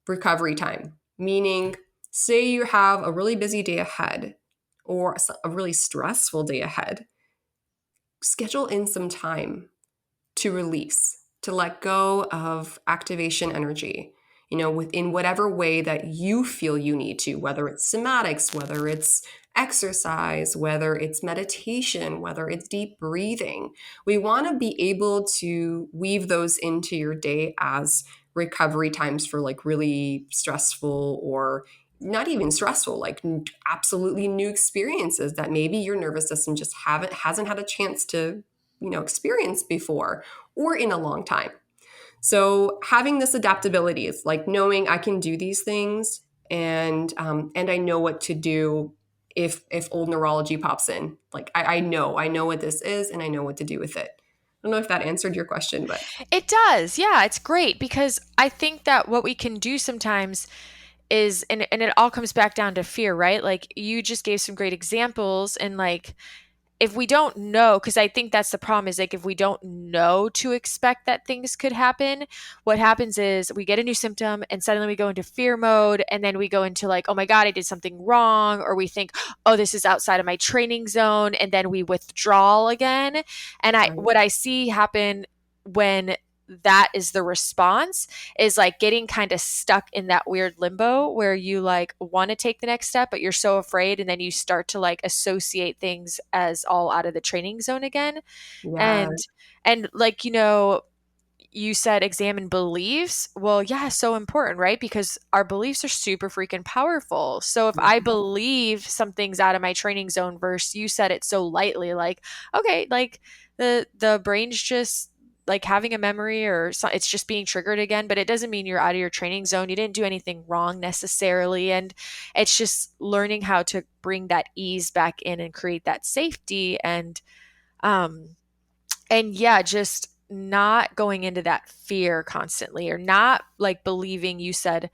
recovery time, meaning say you have a really busy day ahead or a really stressful day ahead. schedule in some time to release, to let go of activation energy, within whatever way that you feel you need to, whether it's somatics, whether it's exercise, whether it's meditation, whether it's deep breathing. We want to be able to weave those into your day as recovery times for like really stressful or not even stressful, like absolutely new experiences that maybe your nervous system just hasn't had a chance to experience before or in a long time. So having this adaptability is like knowing I can do these things, and I know what to do if old neurology pops in. Like I know what this is, and I know what to do with it. I don't know if that answered your question, but It does. Yeah, it's great because I think that what we can do sometimes is, and it all comes back down to fear, right? Like you just gave some great examples, and like if we don't know, because I think that's the problem, is like if we don't know to expect that things could happen, what happens is we get a new symptom and suddenly we go into fear mode, and then we go into like, oh my God, I did something wrong, or we think, oh, this is outside of my training zone, and then we withdraw again. And I right. what I see happen when that is the response is like getting kind of stuck in that weird limbo where you like want to take the next step but you're so afraid, and then you start to like associate things as all out of the training zone again. Yeah, And like, you said examine beliefs. Well, yeah, so important, right? Because our beliefs are super freaking powerful. So if I believe something's out of my training zone versus you said it so lightly, like, okay, like the brain's just like having a memory, or it's just being triggered again, but it doesn't mean you're out of your training zone. You didn't do anything wrong necessarily. And it's just learning how to bring that ease back in and create that safety. Um, and yeah, just not going into that fear constantly, or not like believing, you said,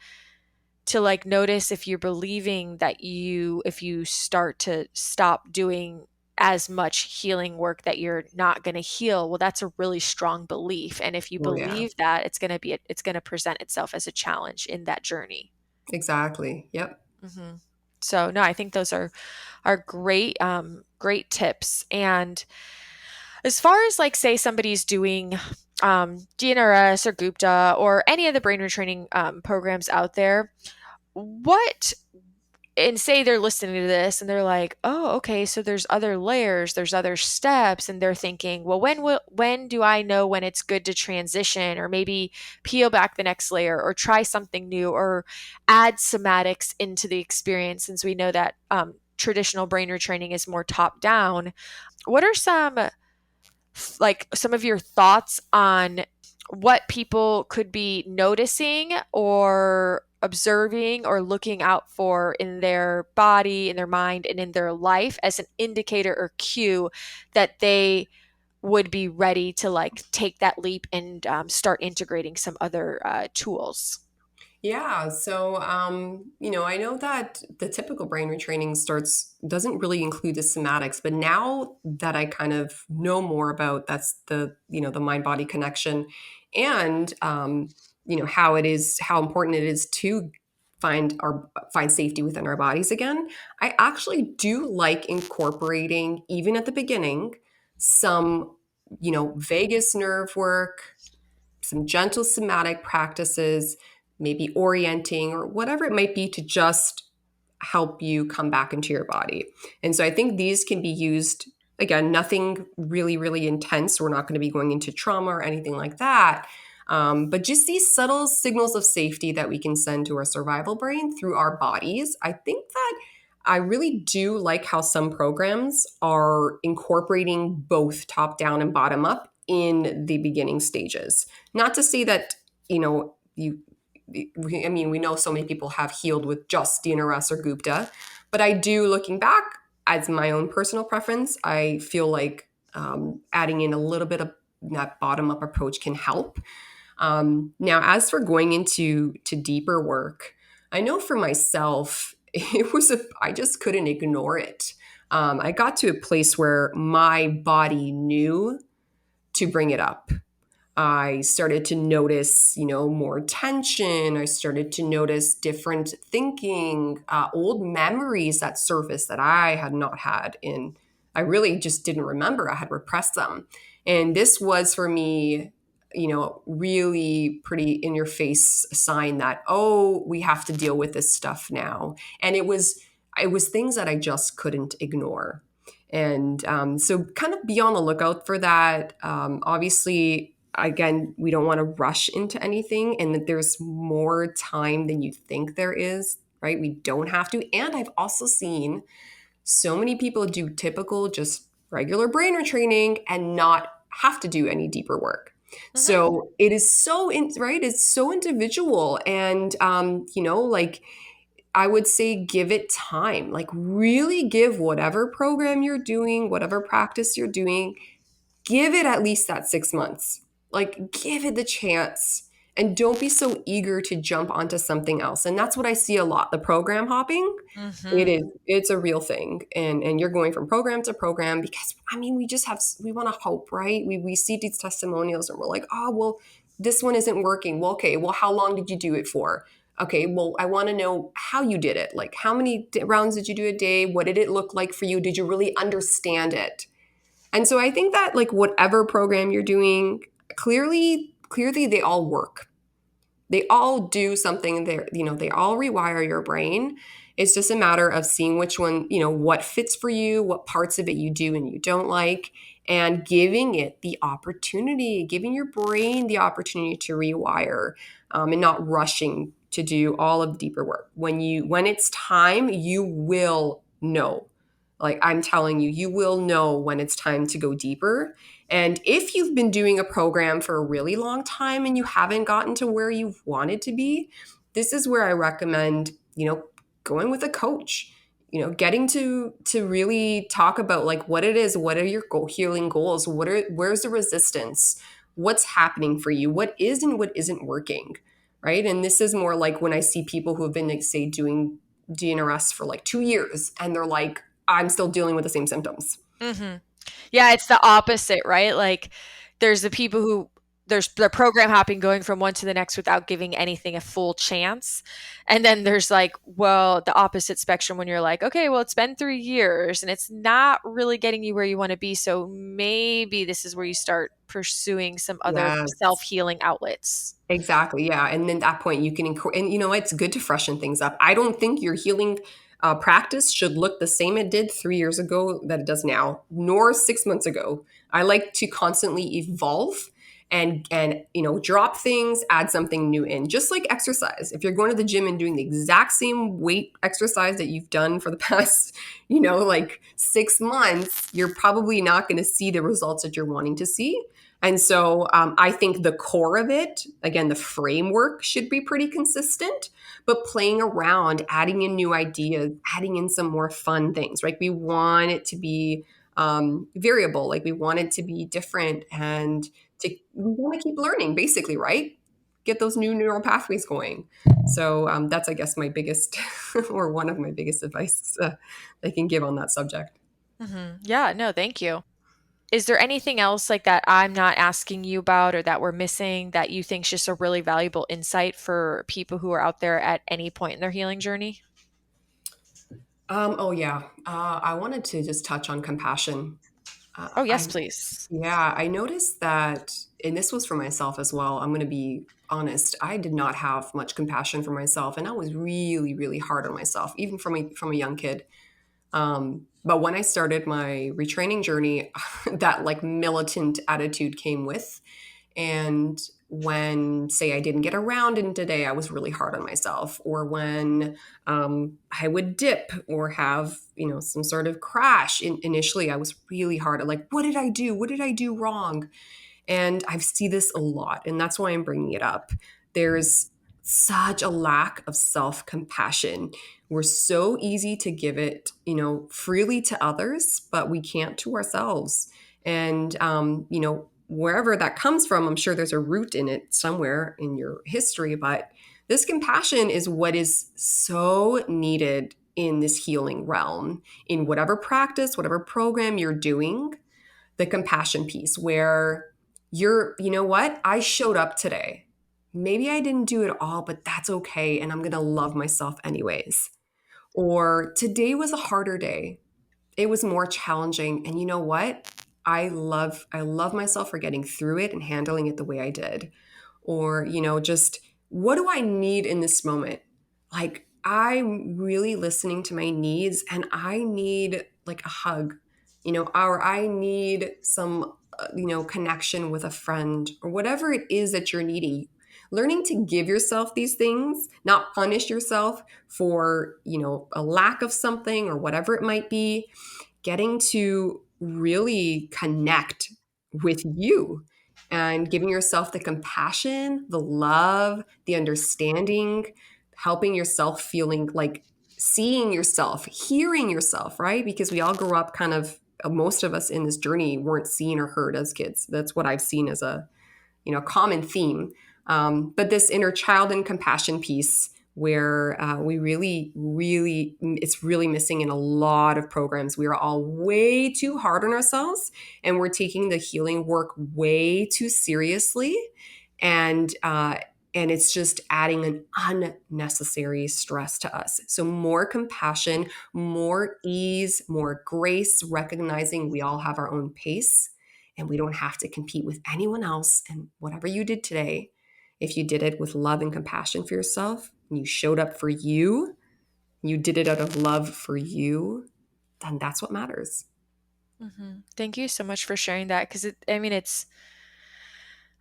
to like notice if you're believing that if you start to stop doing as much healing work that you're not going to heal. Well, that's a really strong belief, and if you oh yeah, believe that, it's going to present itself as a challenge in that journey. exactly. Yep. hmm so no, I think those are great, great tips. And as far as like say somebody's doing DNRS or Gupta or any of the brain retraining programs out there, what and say they're listening to this and they're like, oh, okay, so there's other layers, there's other steps, and they're thinking, well, when do I know when it's good to transition, or maybe peel back the next layer, or try something new, or add somatics into the experience, since we know that traditional brain retraining is more top down. What are some of your thoughts on what people could be noticing or observing or looking out for in their body, in their mind, and in their life as an indicator or cue that they would be ready to like take that leap and start integrating some other tools? Yeah, so I know that the typical brain retraining doesn't really include the somatics, but now that I kind of know more about that's the mind body connection, and how important it is to find safety within our bodies again. I actually do like incorporating, even at the beginning, some vagus nerve work, some gentle somatic practices, maybe orienting or whatever it might be to just help you come back into your body. And so I think these can be used, again, nothing really, really intense. We're not going to be going into trauma or anything like that. But just these subtle signals of safety that we can send to our survival brain through our bodies. I think that I really do like how some programs are incorporating both top down and bottom up in the beginning stages. Not to say that, we know so many people have healed with just DNRS or Gupta, but I do, looking back, as my own personal preference, I feel like adding in a little bit of that bottom up approach can help. Now, as for going into deeper work, I know for myself, I just couldn't ignore it. I got to a place where my body knew to bring it up. I started to notice, more tension. I started to notice different thinking, old memories that surfaced that I had not had in I really just didn't remember. I had repressed them. And this was for me, really pretty in your face sign that, oh, we have to deal with this stuff now. And it was things that I just couldn't ignore. And so kind of be on the lookout for that. Obviously, again, we don't want to rush into anything, and that there's more time than you think there is, right? We don't have to. And I've also seen so many people do typical, just regular brain retraining and not have to do any deeper work. Hmm. So it is right? It's so individual. And, like, I would say give it time. Like, really give whatever program you're doing, whatever practice you're doing, give it at least that 6 months. Like, give it the chance. And don't be so eager to jump onto something else. And that's what I see a lot, the program hopping. Hmm. It's a real thing. And you're going from program to program because, I mean, we want to hope, right? We see these testimonials and we're like, oh, well, this one isn't working. Well, okay, well, how long did you do it for? Okay, well, I want to know how you did it. Like, how many rounds did you do a day? What did it look like for you? Did you really understand it? And so I think that, like, whatever program you're doing, clearly they all work. They all do something there, they all rewire your brain. It's just a matter of seeing which one, what fits for you, what parts of it you do and you don't like, and giving it the opportunity, giving your brain the opportunity to rewire, and not rushing to do all of the deeper work. When it's time, you will know. Like, I'm telling you, you will know when it's time to go deeper. And if you've been doing a program for a really long time and you haven't gotten to where you wanted to be, this is where I recommend, going with a coach, getting to really talk about, like, what it is, what are your healing goals, where's the resistance, what's happening for you, what is and what isn't working, right? And this is more like when I see people who have been, like, say, doing DNRS for like 2 years and they're like, I'm still dealing with the same symptoms. Hmm. Yeah, it's the opposite, right? Like there's the people who there's the program hopping going from one to the next without giving anything a full chance. And then there's like, well, the opposite spectrum when you're like, okay, well, it's been 3 years and it's not really getting you where you want to be. So maybe this is where you start pursuing some other Yes. self-healing outlets. Exactly. Yeah. And then at that point you can, and it's good to freshen things up. I don't think your healing practice should look the same it did 3 years ago that it does now, nor 6 months ago. I like to constantly evolve and drop things, add something new in, just like exercise. If you're going to the gym and doing the exact same weight exercise that you've done for the past, like 6 months, you're probably not going to see the results that you're wanting to see. And so I think the core of it, again, the framework should be pretty consistent, but playing around, adding in new ideas, adding in some more fun things, right? We want it to be variable, like we want it to be different, and we want to keep learning, basically, right? Get those new neural pathways going. So that's, I guess, my biggest or one of my biggest advice I can give on that subject. Yeah, no, thank you. Is there anything else like that I'm not asking you about or that we're missing that you think is just a really valuable insight for people who are out there at any point in their healing journey? Oh yeah, I wanted to just touch on compassion. Oh, yes, I please. Yeah, I noticed that, and this was for myself as well. I'm going to be honest. I did not have much compassion for myself, and I was really, really hard on myself, even from a young kid. But when I started my retraining journey, that, like, militant attitude came with. And when, say, I didn't get around in today, I was really hard on myself. Or when I would dip or have, some sort of crash. Initially, I was really hard at, like, what did I do? What did I do wrong? And I see this a lot, and that's why I'm bringing it up. There's such a lack of self compassion. We're so easy to give it, freely to others, but we can't to ourselves. And, wherever that comes from, I'm sure there's a root in it somewhere in your history, but this compassion is what is so needed in this healing realm, in whatever practice, whatever program you're doing, the compassion piece where you know what? I showed up today. Maybe I didn't do it all, but that's okay. And I'm going to love myself anyways. Or today was a harder day. it was more challenging. And you know what? I love myself for getting through it and handling it the way I did. Or, just what do I need in this moment? Like, I'm really listening to my needs, and I need like a hug, or I need some, connection with a friend, or whatever it is that you're needing. Learning to give yourself these things, not punish yourself for, a lack of something or whatever it might be, getting to really connect with you and giving yourself the compassion, the love, the understanding, helping yourself feeling like seeing yourself, hearing yourself, right? Because we all grew up kind of, most of us in this journey weren't seen or heard as kids. That's what I've seen as a common theme. But this inner child and compassion piece, where we really, really, it's really missing in a lot of programs. We are all way too hard on ourselves, and we're taking the healing work way too seriously, and and it's just adding an unnecessary stress to us. So more compassion, more ease, more grace, recognizing we all have our own pace and we don't have to compete with anyone else. And whatever you did today, if you did it with love and compassion for yourself, and you showed up for you did it out of love for you, then that's what matters. Thank you so much for sharing that, because I mean, it's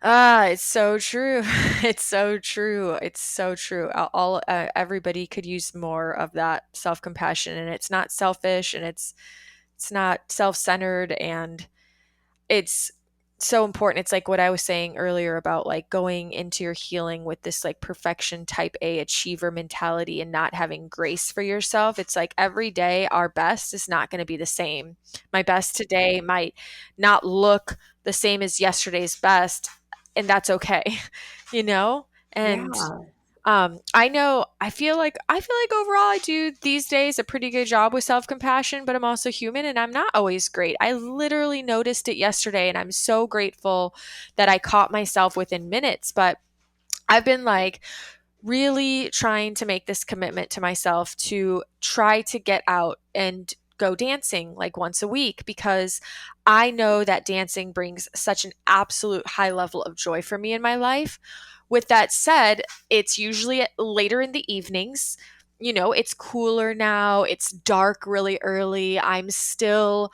so true. It's so true. It's so true. Everybody could use more of that self-compassion, and it's not selfish, and it's not self-centered, and it's so important. It's like what I was saying earlier about like going into your healing with this like perfection type A achiever mentality and not having grace for yourself. It's like every day our best is not going to be the same. My best today might not look the same as yesterday's best, and that's okay, you know? And Yeah. I feel like overall I do these days a pretty good job with self-compassion, but I'm also human and I'm not always great. I literally noticed it yesterday and I'm so grateful that I caught myself within minutes, but I've been like really trying to make this commitment to myself to try to get out and go dancing like once a week, because I know that dancing brings such an absolute high level of joy for me in my life. With that said, it's usually later in the evenings. It's cooler now. It's dark really early. I'm still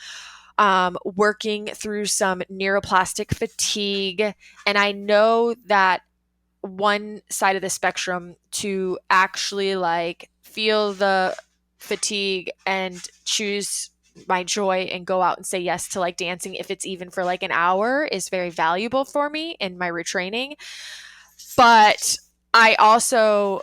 working through some neuroplastic fatigue. And I know that one side of the spectrum to actually like feel the fatigue and choose my joy and go out and say yes to like dancing, if it's even for like an hour, is very valuable for me in my retraining. But I also,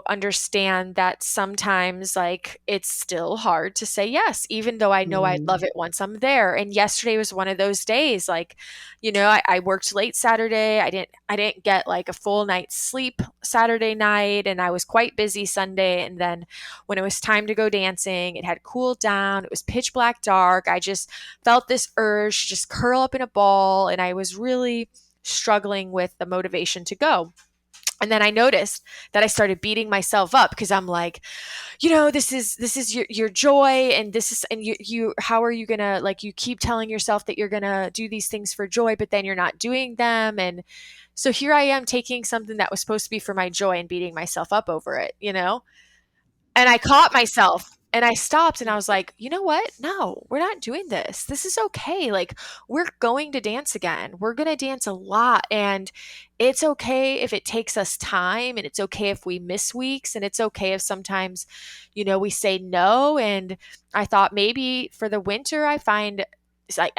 understand that sometimes like it's still hard to say yes, even though I know I'd love Mm. it once I'm there. And yesterday was one of those days. Like, I worked late Saturday. I didn't get like a full night's sleep Saturday night, and I was quite busy Sunday. And then when it was time to go dancing, it had cooled down. It was pitch black dark. I just felt this urge to just curl up in a ball, and I was really struggling with the motivation to go. And then I noticed that I started beating myself up because I'm like, this is your joy, and this is, and you how are you gonna, like, you keep telling yourself that you're gonna do these things for joy, but then you're not doing them. And so here I am taking something that was supposed to be for my joy and beating myself up over it. And I caught myself and I stopped and I was like, you know what? No, we're not doing this. This is okay. Like, we're going to dance again. We're going to dance a lot. And it's okay if it takes us time. And it's okay if we miss weeks. And it's okay if sometimes, we say no. And I thought maybe for the winter, I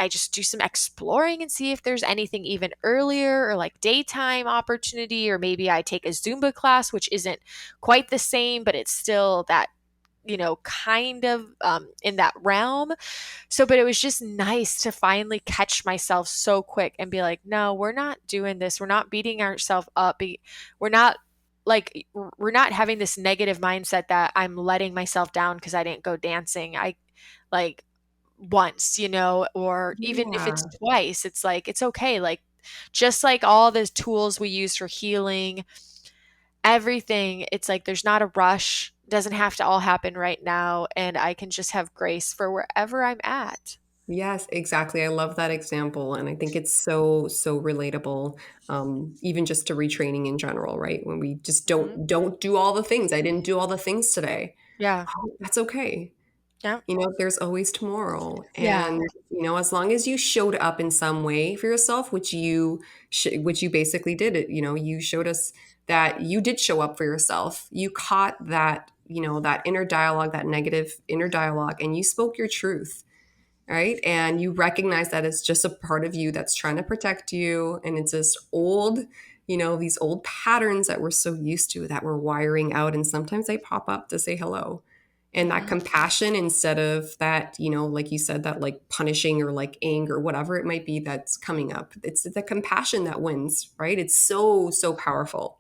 just do some exploring and see if there's anything even earlier or like daytime opportunity, or maybe I take a Zumba class, which isn't quite the same, but it's still that, kind of in that realm. So, but it was just nice to finally catch myself so quick and be like, no, we're not doing this. We're not beating ourselves up. We're not we're not having this negative mindset that I'm letting myself down because I didn't go dancing. I like once, or even if it's Yeah. twice, it's like, it's okay. Like, just like all the tools we use for healing, everything, it's like there's not a rush. doesn't have to all happen right now, and I can just have grace for wherever I'm at. Yes, exactly. I love that example, and I think it's so so relatable. Even just to retraining in general, right? When we just Hmm. don't do all the things. I didn't do all the things today. Yeah. Oh, that's okay. Yeah. There's always tomorrow. Yeah. And, as long as you showed up in some way for yourself, which you basically did it, you showed us that you did show up for yourself. You caught that, that inner dialogue, that negative inner dialogue, and you spoke your truth, right? And you recognize that it's just a part of you that's trying to protect you. And it's just old, these old patterns that we're so used to that we're wiring out. And sometimes they pop up to say hello. And that Hmm. compassion, instead of that, like you said, that like punishing or like anger, whatever it might be that's coming up, it's the compassion that wins, right? It's so, so powerful.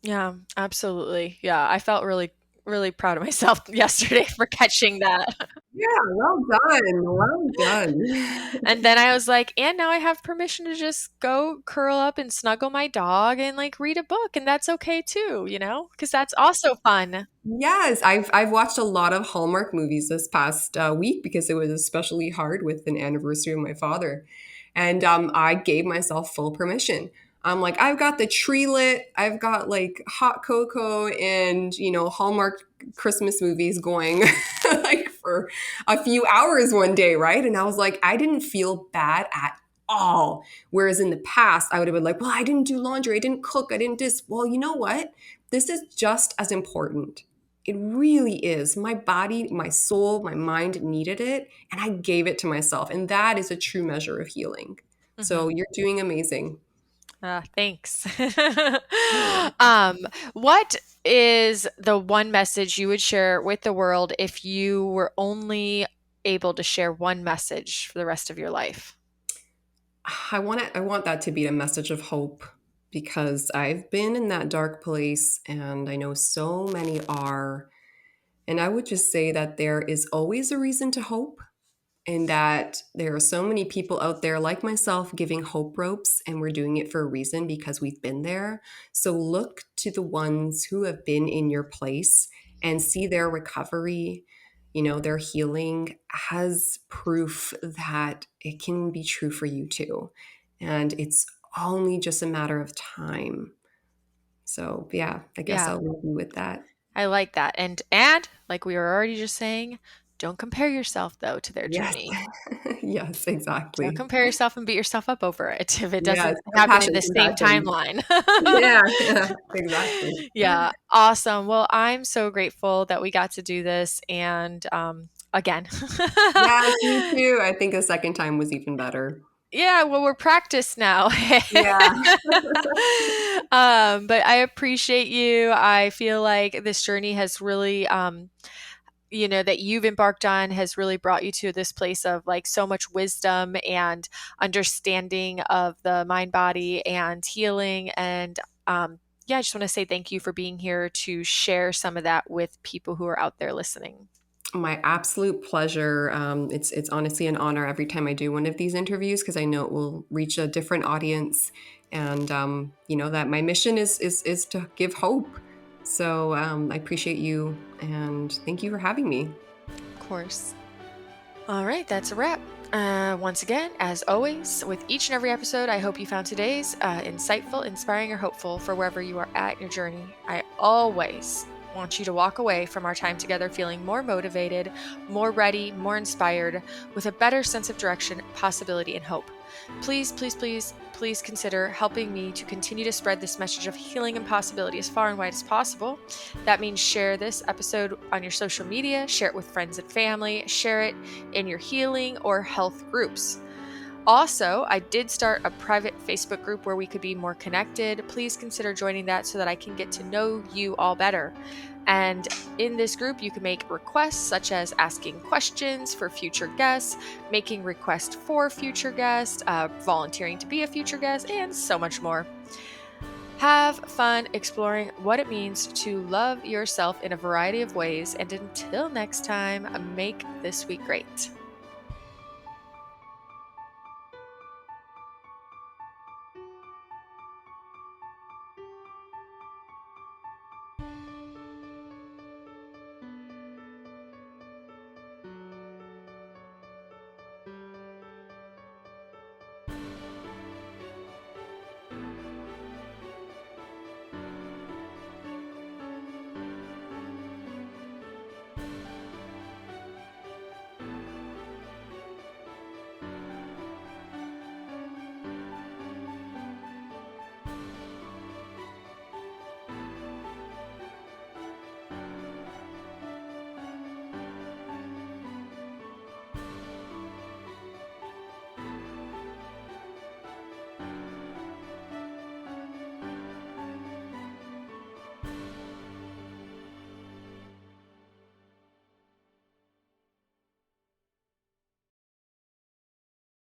Yeah, absolutely. Yeah, I felt really, really proud of myself yesterday for catching that. Yeah, well done. Well done. And then I was like, and now I have permission to just go curl up and snuggle my dog and like read a book, and that's okay too, because that's also fun. Yes, I've watched a lot of Hallmark movies this past week because it was especially hard with an anniversary of my father, and I gave myself full permission. I'm like, I've got the tree lit, I've got like hot cocoa and Hallmark Christmas movies going like for a few hours one day, right? And I was like, I didn't feel bad at all. Whereas in the past, I would have been like, well, I didn't do laundry, I didn't cook, I didn't this. Well, you know what? This is just as important. It really is. My body, my soul, my mind needed it, and I gave it to myself. And that is a true measure of healing. So Hmm. you're doing amazing. Thanks. um, what is the one message you would share with the world if you were only able to share one message for the rest of your life? I want that to be a message of hope because I've been in that dark place and I know so many are. And I would just say that there is always a reason to hope, and that there are so many people out there like myself giving hope ropes, and we're doing it for a reason because we've been there. So look to the ones who have been in your place and see their recovery, their healing as proof that it can be true for you too. And it's only just a matter of time. So yeah, I guess Yeah, I'll leave you with that. I like that. And like we were already just saying, don't compare yourself though to their Yes. journey. Yes, Don't exactly. compare yourself and beat yourself up over it if it Yes, doesn't happen in compassion, the same compassion. timeline. Yeah, yeah, exactly. Yeah, awesome. Well, I'm so grateful that we got to do this and again. Yes, me too. I think the second time was even better. Yeah, well, we're practiced now. Yeah. But I appreciate you. I feel like this journey has really that you've embarked on has really brought you to this place of like so much wisdom and understanding of the mind body and healing and yeah, I just want to say thank you for being here to share some of that with people who are out there listening. My absolute pleasure. It's honestly an honor every time I do one of these interviews because I know it will reach a different audience, and that my mission is to give hope. So I appreciate you and thank you for having me. Of course. All right, that's a wrap. Once again, as always, with each and every episode, I hope you found today's insightful, inspiring, or hopeful for wherever you are at in your journey. I always want you to walk away from our time together feeling more motivated, more ready, more inspired, with a better sense of direction, possibility, and hope. Please, please, please, please consider helping me to continue to spread this message of healing and possibility as far and wide as possible. That means share this episode on your social media, share it with friends and family, share it in your healing or health groups. Also, I did start a private Facebook group where we could be more connected. Please consider joining that so that I can get to know you all better. And in this group, you can make requests such as asking questions for future guests, making requests for future guests, volunteering to be a future guest, and so much more. Have fun exploring what it means to love yourself in a variety of ways. And until next time, make this week great.